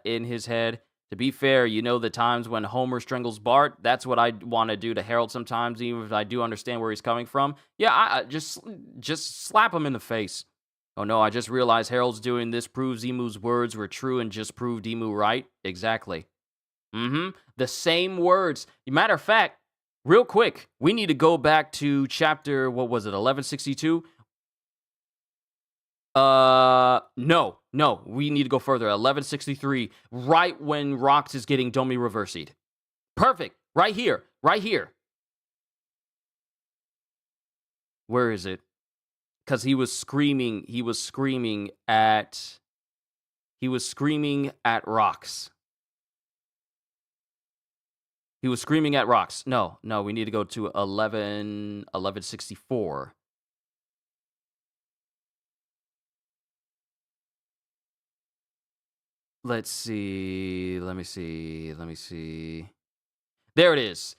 in his head. To be fair, you know the times when Homer strangles Bart? That's what I want to do to Harold sometimes, even if I do understand where he's coming from. Yeah, I just slap him in the face. Oh no, I just realized Harold's doing this proves Emu's words were true and just proved Emu right. Exactly. The same words. Matter of fact, real quick, we need to go back to chapter, what was it, 1162? No, we need to go further. 1163, right when Rox is getting Domi reversied. Perfect, right here. Where is it? Because he was screaming at Rox. He was screaming at Rox. No, we need to go to 1164. Let's see. Let me see. There it is.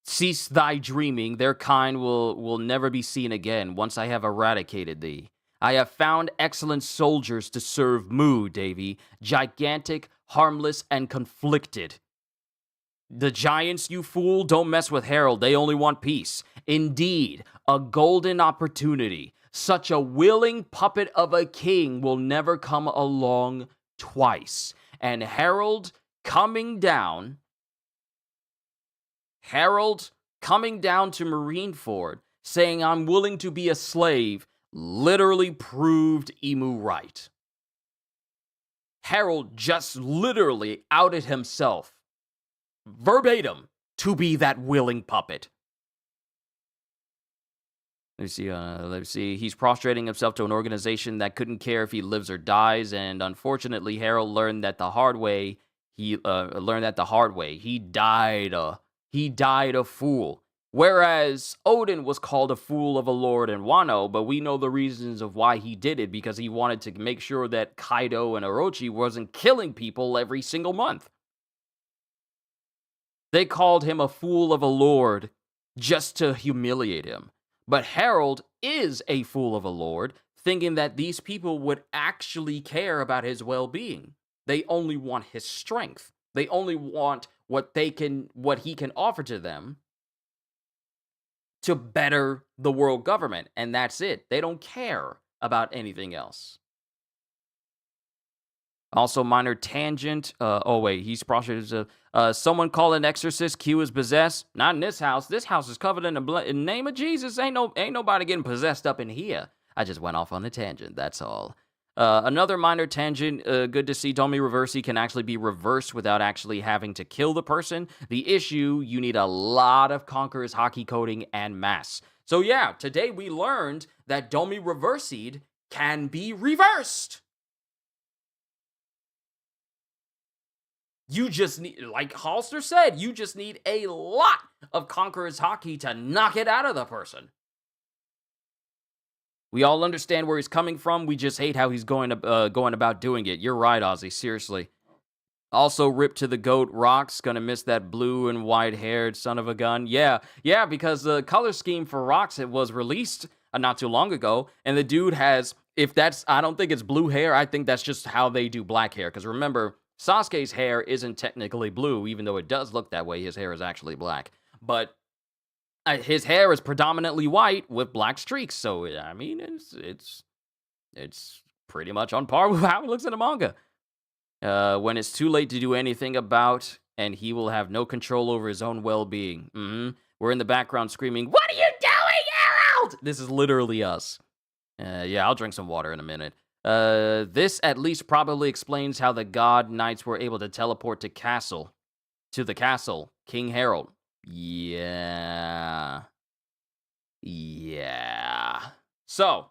Cease thy dreaming. Their kind will never be seen again once I have eradicated thee. I have found excellent soldiers to serve Mu, Davy. Gigantic, harmless, and conflicted. The giants, you fool, don't mess with Harold. They only want peace. Indeed, a golden opportunity. Such a willing puppet of a king will never come along twice. And Harold coming down to Marineford, saying, I'm willing to be a slave, literally proved Emu right. Harold just literally outed himself, verbatim, to be that willing puppet. Let me see. He's prostrating himself to an organization that couldn't care if he lives or dies, and unfortunately, Harold learned that the hard way. He died a fool. Whereas Odin was called a fool of a lord in Wano, but we know the reasons of why he did it, because he wanted to make sure that Kaido and Orochi wasn't killing people every single month. They called him a fool of a lord just to humiliate him. But Harold is a fool of a lord, thinking that these people would actually care about his well-being. They only want his strength. They only want what he can offer to them to better the world government, and that's it. They don't care about anything else. Also, minor tangent. He's prostrated. Someone call an exorcist. Q is possessed. Not in this house. This house is covered in the name of Jesus. Ain't nobody getting possessed up in here. I just went off on a tangent. That's all. Another minor tangent. Good to see Domi Reversi can actually be reversed without actually having to kill the person. The issue, you need a lot of Conqueror's Haki coding and mass. So yeah, today we learned that Domi Reversied can be reversed. You just need, like Halster said, you just need a lot of Conqueror's Haki to knock it out of the person. We all understand where he's coming from. We just hate how he's going about doing it. You're right, Ozzy. Seriously. Also, rip to the goat. Rock's gonna miss that blue and white-haired son of a gun. Yeah, because the color scheme for Rock's, it was released not too long ago, and the dude has, I don't think it's blue hair. I think that's just how they do black hair. Because remember, Sasuke's hair isn't technically blue, even though it does look that way. His hair is actually black. But his hair is predominantly white with black streaks. So, I mean, it's pretty much on par with how it looks in the manga. When it's too late to do anything about, and he will have no control over his own well-being. We're in the background screaming, "What are you doing, Herald?" This is literally us. Yeah, I'll drink some water in a minute. This at least probably explains how the God Knights were able to teleport to the castle, King Harold. Yeah. So,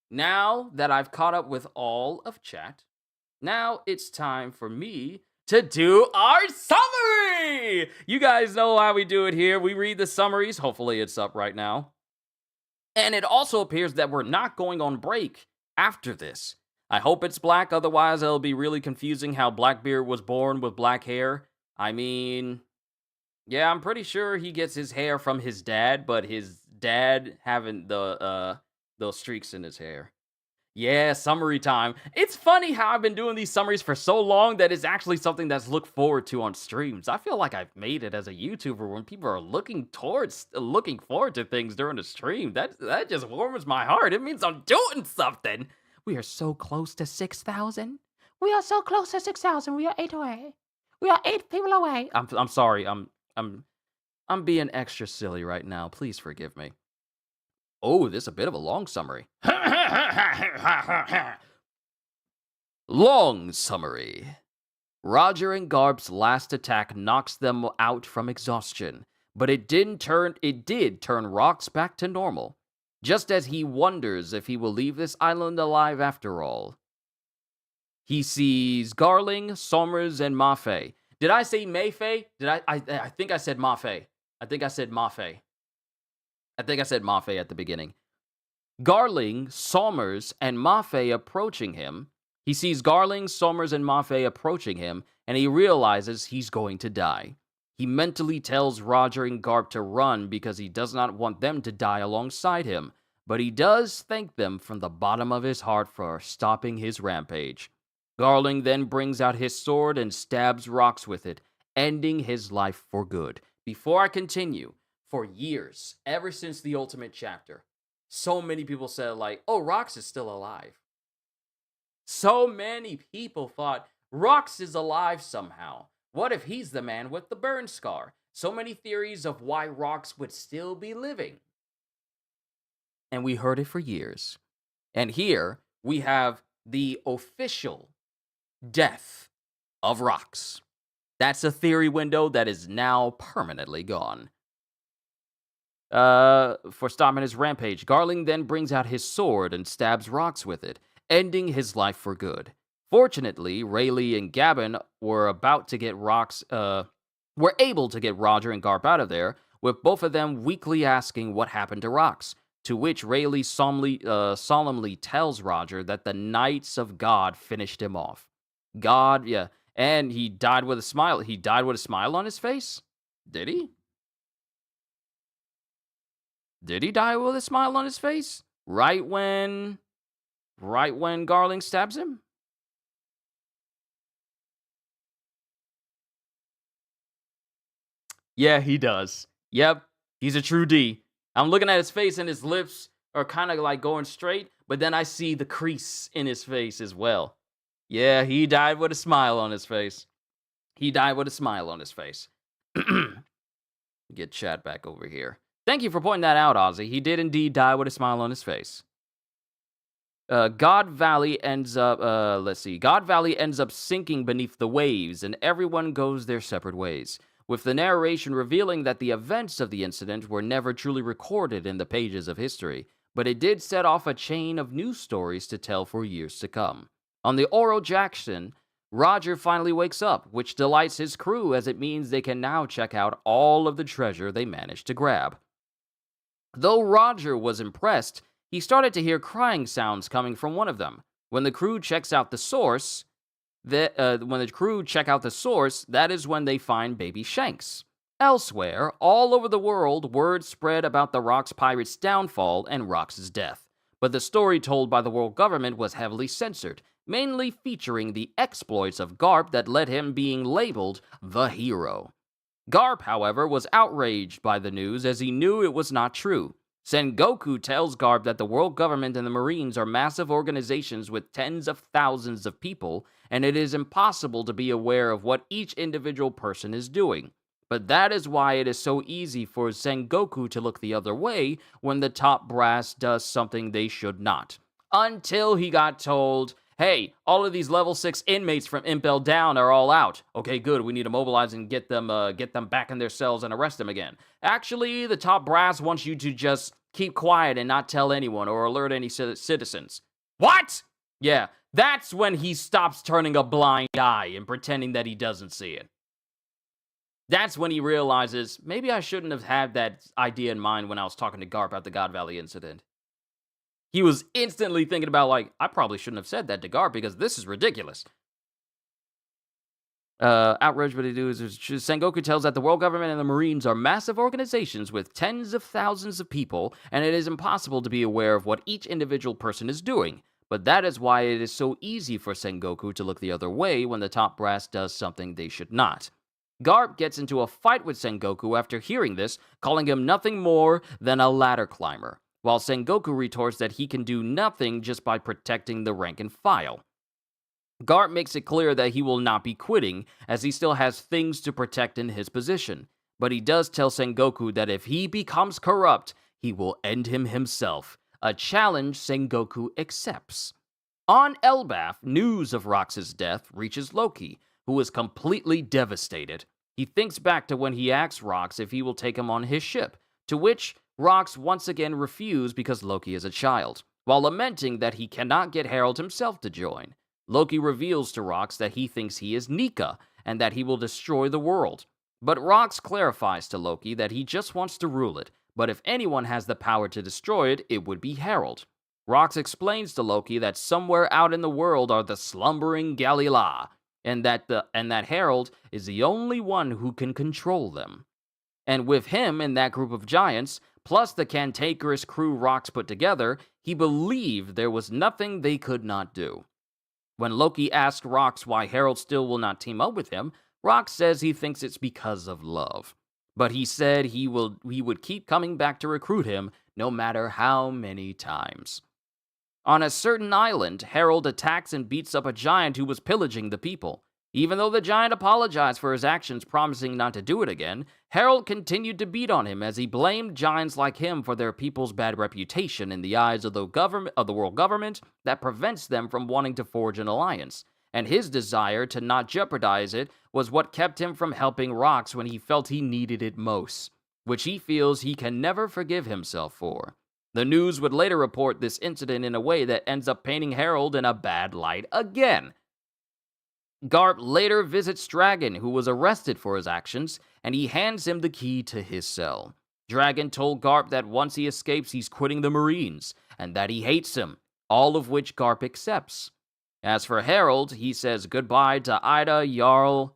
now that I've caught up with all of chat, now it's time for me to do our summary! You guys know how we do it here. We read the summaries. Hopefully it's up right now. And it also appears that we're not going on break after this. I hope it's black, otherwise it'll be really confusing how Blackbeard was born with black hair. I mean, yeah, I'm pretty sure he gets his hair from his dad, but his dad having those streaks in his hair. Yeah, summary time. It's funny how I've been doing these summaries for so long that it's actually something that's looked forward to on streams. I feel like I've made it as a YouTuber when people are looking forward to things during the stream. That just warms my heart. It means I'm doing something. We are so close to 6,000. We are so close to 6,000. We are 8 away. We are 8 people away. I'm sorry. I'm being extra silly right now. Please forgive me. Oh, this is a bit of a long summary. Long summary. Roger and Garp's last attack knocks them out from exhaustion, but it did turn Rox back to normal, just as he wonders if he will leave this island alive after all. He sees Garling, Somers, and Mafe. Did I say Mayfei? I think I said Mafe. I think I said Mafe at the beginning. Garling, Somers, and Mafe approaching him. He sees Garling, Somers, and Mafe approaching him, and he realizes he's going to die. He mentally tells Roger and Garp to run because he does not want them to die alongside him, but he does thank them from the bottom of his heart for stopping his rampage. Garling then brings out his sword and stabs Rox with it, ending his life for good. Before I continue, for years, ever since the Ultimate Chapter, so many people said, like, oh, Rox is still alive. So many people thought, Rox is alive somehow. What if he's the man with the burn scar? So many theories of why Rox would still be living. And we heard it for years. And here, we have the official death of Rox. That's a theory window that is now permanently gone. For stopping his rampage, Garling then brings out his sword and stabs Rox with it, ending his life for good. Fortunately, Rayleigh and Gavin were able to get Roger and Garp out of there, with both of them weakly asking what happened to Rox, to which Rayleigh solemnly tells Roger that the Knights of God finished him off. And he died with a smile. He died with a smile on his face? Did he? Did he die with a smile on his face? Right when Garling stabs him? Yeah, he does. Yep, he's a true D. I'm looking at his face and his lips are kind of like going straight, but then I see the crease in his face as well. Yeah, he died with a smile on his face. Get chat back over here. Thank you for pointing that out, Ozzy. He did indeed die with a smile on his face. God Valley ends up sinking beneath the waves, and everyone goes their separate ways, with the narration revealing that the events of the incident were never truly recorded in the pages of history, but it did set off a chain of news stories to tell for years to come. On the Oro Jackson, Roger finally wakes up, which delights his crew as it means they can now check out all of the treasure they managed to grab. Though Roger was impressed, he started to hear crying sounds coming from one of them. When the crew checks out the source, that is when they find baby Shanks. Elsewhere, all over the world, word spread about the Rox pirates' downfall and Rox's death. But the story told by the world government was heavily censored, mainly featuring the exploits of Garp that led him being labeled the hero. Garp, however, was outraged by the news as he knew it was not true. Sengoku tells Garp that the world government and the Marines are massive organizations with tens of thousands of people, and it is impossible to be aware of what each individual person is doing. But that is why it is so easy for Sengoku to look the other way when the top brass does something they should not. Until he got told, hey, all of these level 6 inmates from Impel Down are all out. Okay, good, we need to mobilize and get them back in their cells and arrest them again. Actually, the top brass wants you to just keep quiet and not tell anyone or alert any citizens. What? Yeah, that's when he stops turning a blind eye and pretending that he doesn't see it. That's when he realizes, maybe I shouldn't have had that idea in mind when I was talking to Garp at the God Valley incident. He was instantly thinking about, I probably shouldn't have said that to Garp because this is ridiculous. Outraged, what he do is Sengoku tells that the world government and the Marines are massive organizations with tens of thousands of people, and it is impossible to be aware of what each individual person is doing. But that is why it is so easy for Sengoku to look the other way when the top brass does something they should not. Garp gets into a fight with Sengoku after hearing this, calling him nothing more than a ladder climber, while Sengoku retorts that he can do nothing just by protecting the rank and file. Garp makes it clear that he will not be quitting, as he still has things to protect in his position, but he does tell Sengoku that if he becomes corrupt, he will end him himself, a challenge Sengoku accepts. On Elbaf, news of Rox's death reaches Loki, who is completely devastated. He thinks back to when he asks Rox if he will take him on his ship, to which Rox once again refused because Loki is a child, while lamenting that he cannot get Harold himself to join. Loki reveals to Rox that he thinks he is Nika, and that he will destroy the world. But Rox clarifies to Loki that he just wants to rule it, but if anyone has the power to destroy it, it would be Harold. Rox explains to Loki that somewhere out in the world are the slumbering Galila, and that Harold is the only one who can control them. And with him in that group of giants, plus the cantankerous crew Rox put together, he believed there was nothing they could not do. When Loki asked Rox why Harold still will not team up with him, Rox says he thinks it's because of love. But he said he would keep coming back to recruit him, no matter how many times. On a certain island, Harold attacks and beats up a giant who was pillaging the people. Even though the giant apologized for his actions, promising not to do it again, Harold continued to beat on him as he blamed giants like him for their people's bad reputation in the eyes of the world government that prevents them from wanting to forge an alliance. And his desire to not jeopardize it was what kept him from helping Rox when he felt he needed it most, which he feels he can never forgive himself for. The news would later report this incident in a way that ends up painting Harold in a bad light again. Garp later visits Dragon, who was arrested for his actions, and he hands him the key to his cell. Dragon told Garp that once he escapes, he's quitting the Marines, and that he hates him, all of which Garp accepts. As for Harold, he says goodbye to Ida, Jarl,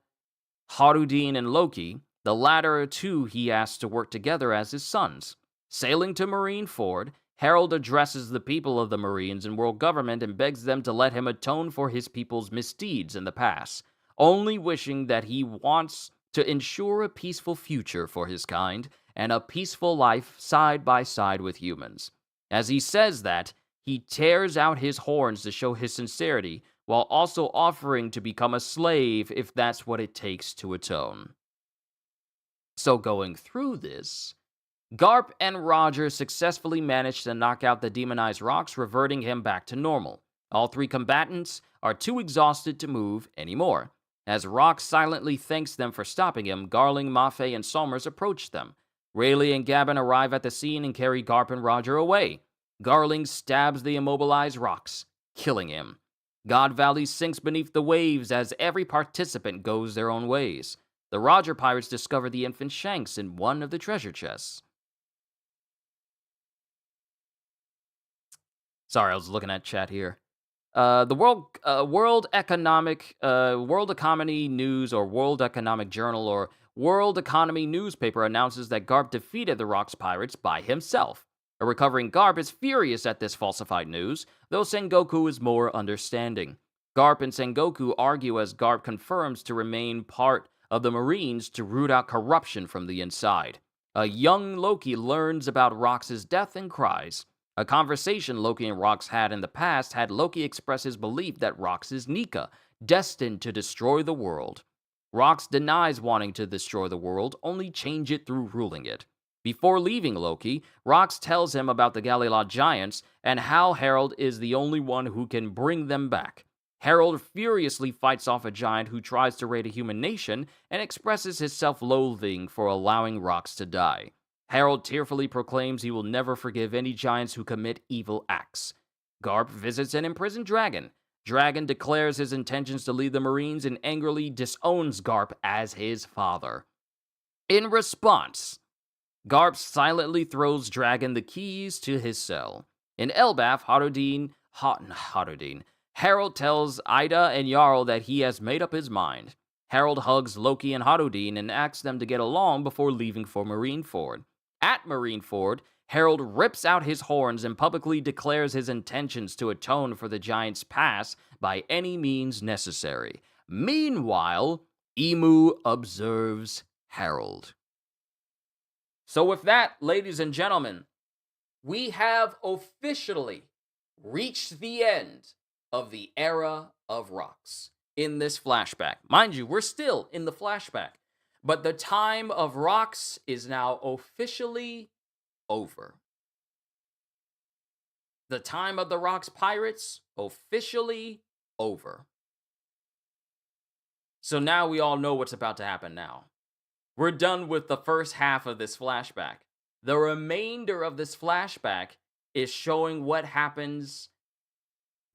Harudin, and Loki, the latter two he asks to work together as his sons. Sailing to Marineford, Harold addresses the people of the Marines and world government and begs them to let him atone for his people's misdeeds in the past, only wishing that he wants to ensure a peaceful future for his kind and a peaceful life side by side with humans. As he says that, he tears out his horns to show his sincerity, while also offering to become a slave if that's what it takes to atone. So going through this, Garp and Roger successfully managed to knock out the demonized Rox, reverting him back to normal. All three combatants are too exhausted to move anymore. As Rox silently thanks them for stopping him, Garling, Mafe, and Somers approach them. Rayleigh and Gavin arrive at the scene and carry Garp and Roger away. Garling stabs the immobilized Rox, killing him. God Valley sinks beneath the waves as every participant goes their own ways. The Roger pirates discover the infant Shanks in one of the treasure chests. Sorry, I was looking at chat here. The World Economy News or World Economic Journal or World Economy newspaper announces that Garp defeated the Rocks pirates by himself. A recovering Garp is furious at this falsified news, though Sengoku is more understanding. Garp and Sengoku argue as Garp confirms to remain part of the Marines to root out corruption from the inside. A young Loki learns about Rox's death and cries. A conversation Loki and Rox had in the past had Loki express his belief that Rox is Nika, destined to destroy the world. Rox denies wanting to destroy the world, only change it through ruling it. Before leaving Loki, Rox tells him about the Galilot giants and how Harold is the only one who can bring them back. Harold furiously fights off a giant who tries to raid a human nation and expresses his self-loathing for allowing Rox to die. Harold tearfully proclaims he will never forgive any giants who commit evil acts. Garp visits an imprisoned dragon. Dragon declares his intentions to lead the Marines and angrily disowns Garp as his father. In response, Garp silently throws Dragon the keys to his cell. In Elbaf, Harold tells Ida and Jarl that he has made up his mind. Harold hugs Loki and Harudin and asks them to get along before leaving for Marineford. At Marineford, Harold rips out his horns and publicly declares his intentions to atone for the giant's past by any means necessary. Meanwhile, Emu observes Harold. So with that, ladies and gentlemen, we have officially reached the end of the era of Rocks in this flashback. Mind you, we're still in the flashback. But the time of Rocks is now officially over. The time of the Rocks pirates, officially over. So now we all know what's about to happen now. We're done with the first half of this flashback. The remainder of this flashback is showing what happens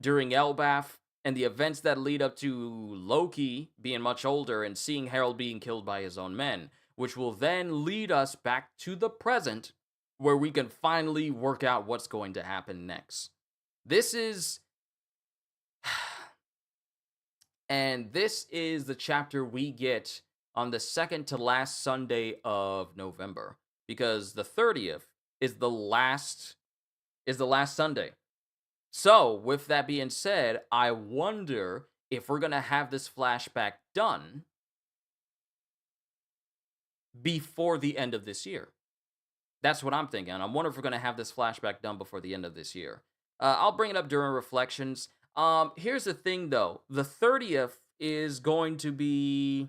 during Elbaf and the events that lead up to Loki being much older and seeing Harold being killed by his own men, which will then lead us back to the present, where we can finally work out what's going to happen next. This is the chapter we get on the second to last Sunday of November, because the 30th is the last Sunday. So, with that being said, I wonder if we're going to have this flashback done before the end of this year. That's what I'm thinking. I wonder if we're going to have this flashback done before the end of this year. I'll bring it up during reflections. Here's the thing, though. The 30th is going to be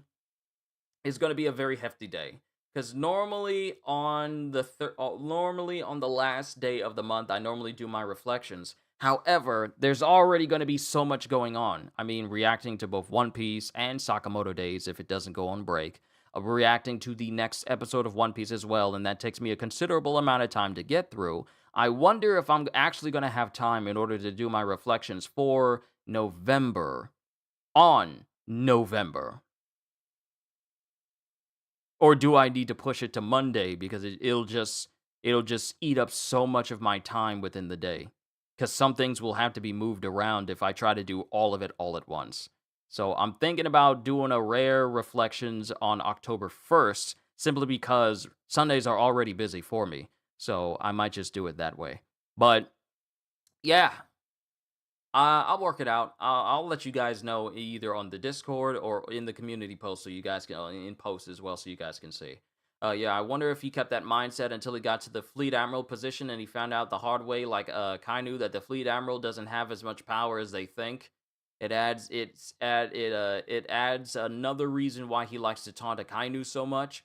a very hefty day. Because normally on the last day of the month, I normally do my reflections. However, there's already going to be so much going on. I mean, reacting to both One Piece and Sakamoto Days if it doesn't go on break. Reacting to the next episode of One Piece as well, and that takes me a considerable amount of time to get through. I wonder if I'm actually going to have time in order to do my reflections for November. On November. Or do I need to push it to Monday because it'll just eat up so much of my time within the day? Because some things will have to be moved around if I try to do all of it all at once. So I'm thinking about doing a rare reflections on October 1st, simply because Sundays are already busy for me. So I might just do it that way. But yeah, I'll work it out. I'll let you guys know either on the Discord or in the community post, so you guys can in post as well, so you guys can see. Yeah, I wonder if he kept that mindset until he got to the Fleet Admiral position and he found out the hard way, like Kainu, that the Fleet Admiral doesn't have as much power as they think. It adds another reason why he likes to taunt Kainu so much.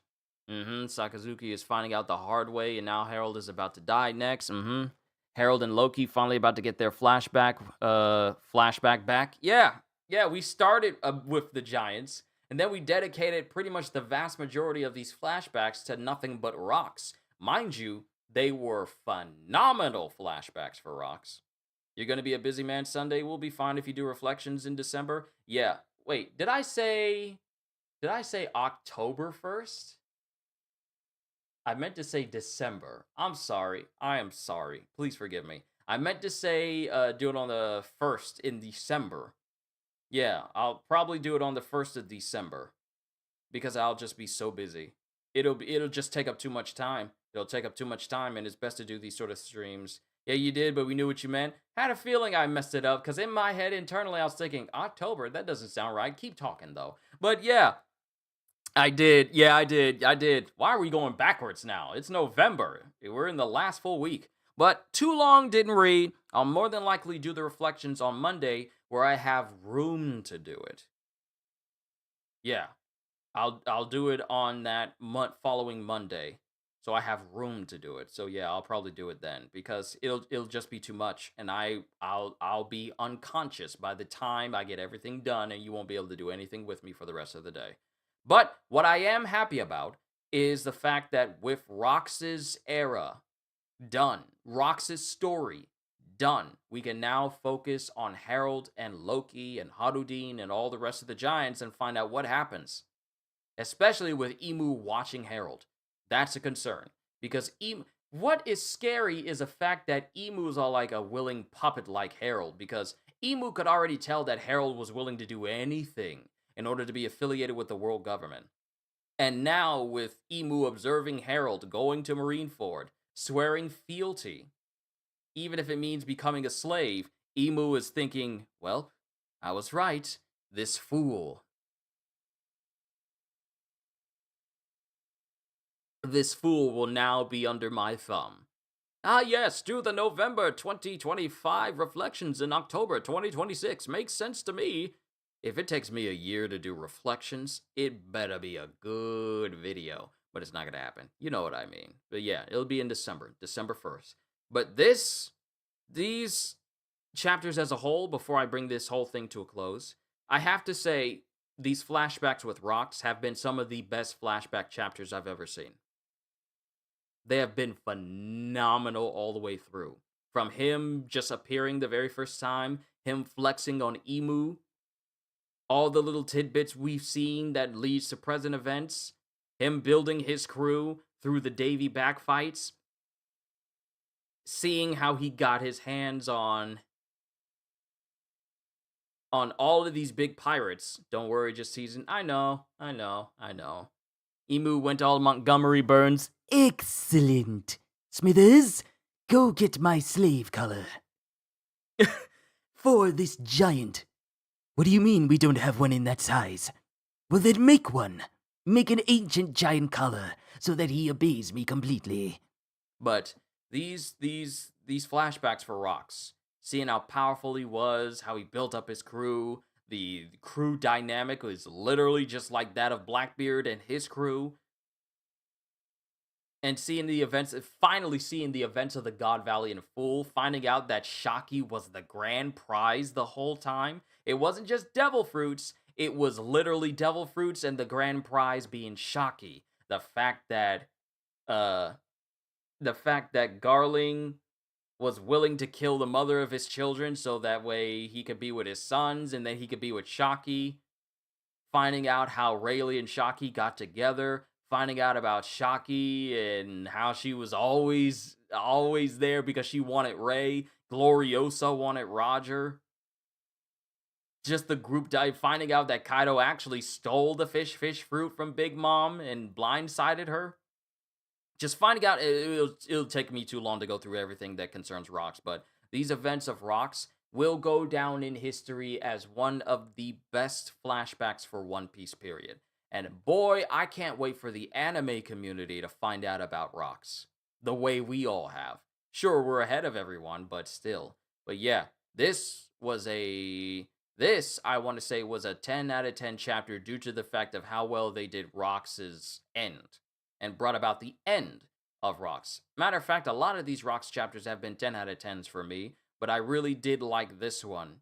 Sakazuki is finding out the hard way, and now Harold is about to die next. Harold and Loki finally about to get their flashback back. Yeah, we started with the Giants, and then we dedicated pretty much the vast majority of these flashbacks to nothing but Rocks. Mind you, they were phenomenal flashbacks for Rocks. You're gonna be a busy man Sunday. We'll be fine if you do reflections in December. Yeah. Wait, did I say October 1st? I meant to say December. I'm sorry. I am sorry. Please forgive me. I meant to say do it on the 1st in December. Yeah, I'll probably do it on the 1st of December because I'll just be so busy. It'll just take up too much time. It'll take up too much time, and it's best to do these sort of streams. Yeah, you did, but we knew what you meant. Had a feeling I messed it up because in my head internally I was thinking October. That doesn't sound right. Keep talking though. But yeah, I did. Yeah, I did. I did. Why are we going backwards now? It's November. We're in the last full week. But too long didn't read. I'll more than likely do the reflections on Monday where I have room to do it. Yeah, I'll do it on that following Monday. So I have room to do it. So yeah, I'll probably do it then because it'll just be too much and I'll be unconscious by the time I get everything done and you won't be able to do anything with me for the rest of the day. But what I am happy about is the fact that with Rox's era done, Rox's story done, we can now focus on Harold and Loki and Harudin and all the rest of the giants and find out what happens. Especially with Emu watching Harold. That's a concern. Because what is scary is the fact that Emus are like a willing puppet like Harold, because Emu could already tell that Harold was willing to do anything in order to be affiliated with the world government. And now, with Emu observing Harold going to Marineford, swearing fealty, even if it means becoming a slave, Emu is thinking, well, I was right. This fool will now be under my thumb. Ah, yes, do the November 2025 reflections in October 2026. Makes sense to me. If it takes me a year to do reflections, it better be a good video. But it's not going to happen. You know what I mean. But yeah, it'll be in December 1st. But these chapters as a whole, before I bring this whole thing to a close, I have to say, these flashbacks with Rox have been some of the best flashback chapters I've ever seen. They have been phenomenal all the way through. From him just appearing the very first time, him flexing on Emu, all the little tidbits we've seen that leads to present events, him building his crew through the Davy backfights, seeing how he got his hands on all of these big pirates. Don't worry, just teasing. I know. Emu went all Montgomery Burns. Excellent. Smithers, go get my slave collar. For this giant. What do you mean we don't have one in that size? Well, then make one. Make an ancient giant collar so that he obeys me completely. But these flashbacks for Rox, seeing how powerful he was, how he built up his crew, the crew dynamic was literally just like that of Blackbeard and his crew. And finally seeing the events of the God Valley in full, finding out that Shocky was the grand prize the whole time. It wasn't just devil fruits, it was literally devil fruits and the grand prize being Shocky. The fact that Garling was willing to kill the mother of his children so that way he could be with his sons and then he could be with Shocky. Finding out how Rayleigh and Shocky got together, finding out about Shocky and how she was always there because she wanted Ray. Gloriosa wanted Roger. Just the group dive, finding out that Kaido actually stole the fish fruit from Big Mom and blindsided her. Just finding out, it'll take me too long to go through everything that concerns Rox, but these events of Rox will go down in history as one of the best flashbacks for One Piece, period. And boy, I can't wait for the anime community to find out about Rox, the way we all have. Sure, we're ahead of everyone, but still. But yeah, this, I want to say, was a 10 out of 10 chapter due to the fact of how well they did Rox's end and brought about the end of Rox. Matter of fact, a lot of these Rox chapters have been 10 out of 10s for me, but I really did like this one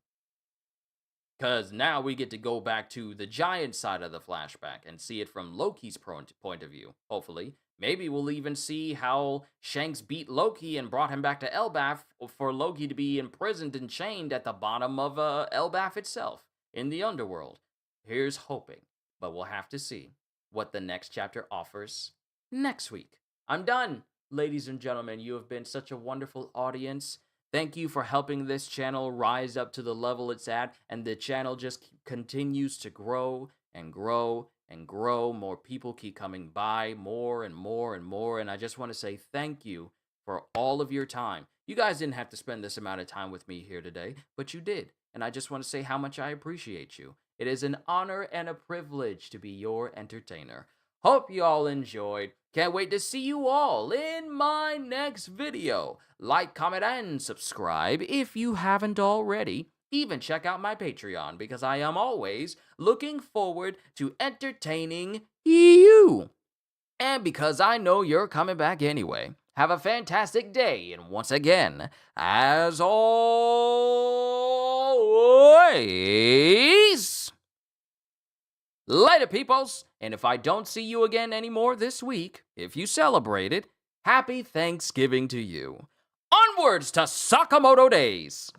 Because now we get to go back to the giant side of the flashback and see it from Loki's point of view, hopefully. Maybe we'll even see how Shanks beat Loki and brought him back to Elbaf for Loki to be imprisoned and chained at the bottom of Elbaf itself, in the underworld. Here's hoping, but we'll have to see what the next chapter offers next week. I'm done. Ladies and gentlemen, you have been such a wonderful audience. Thank you for helping this channel rise up to the level it's at, and the channel just continues to grow and grow and grow. More people keep coming by, more and more and more, and I just want to say thank you for all of your time. You guys didn't have to spend this amount of time with me here today, but you did, and I just want to say how much I appreciate you. It is an honor and a privilege to be your entertainer. Hope you all enjoyed. Can't wait to see you all in my next video. Like, comment, and subscribe if you haven't already. Even check out my Patreon because I am always looking forward to entertaining you. And because I know you're coming back anyway. Have a fantastic day, and once again, as always, later, peoples. And if I don't see you again anymore this week, if you celebrate it, happy Thanksgiving to you. Onwards to Sakamoto Days!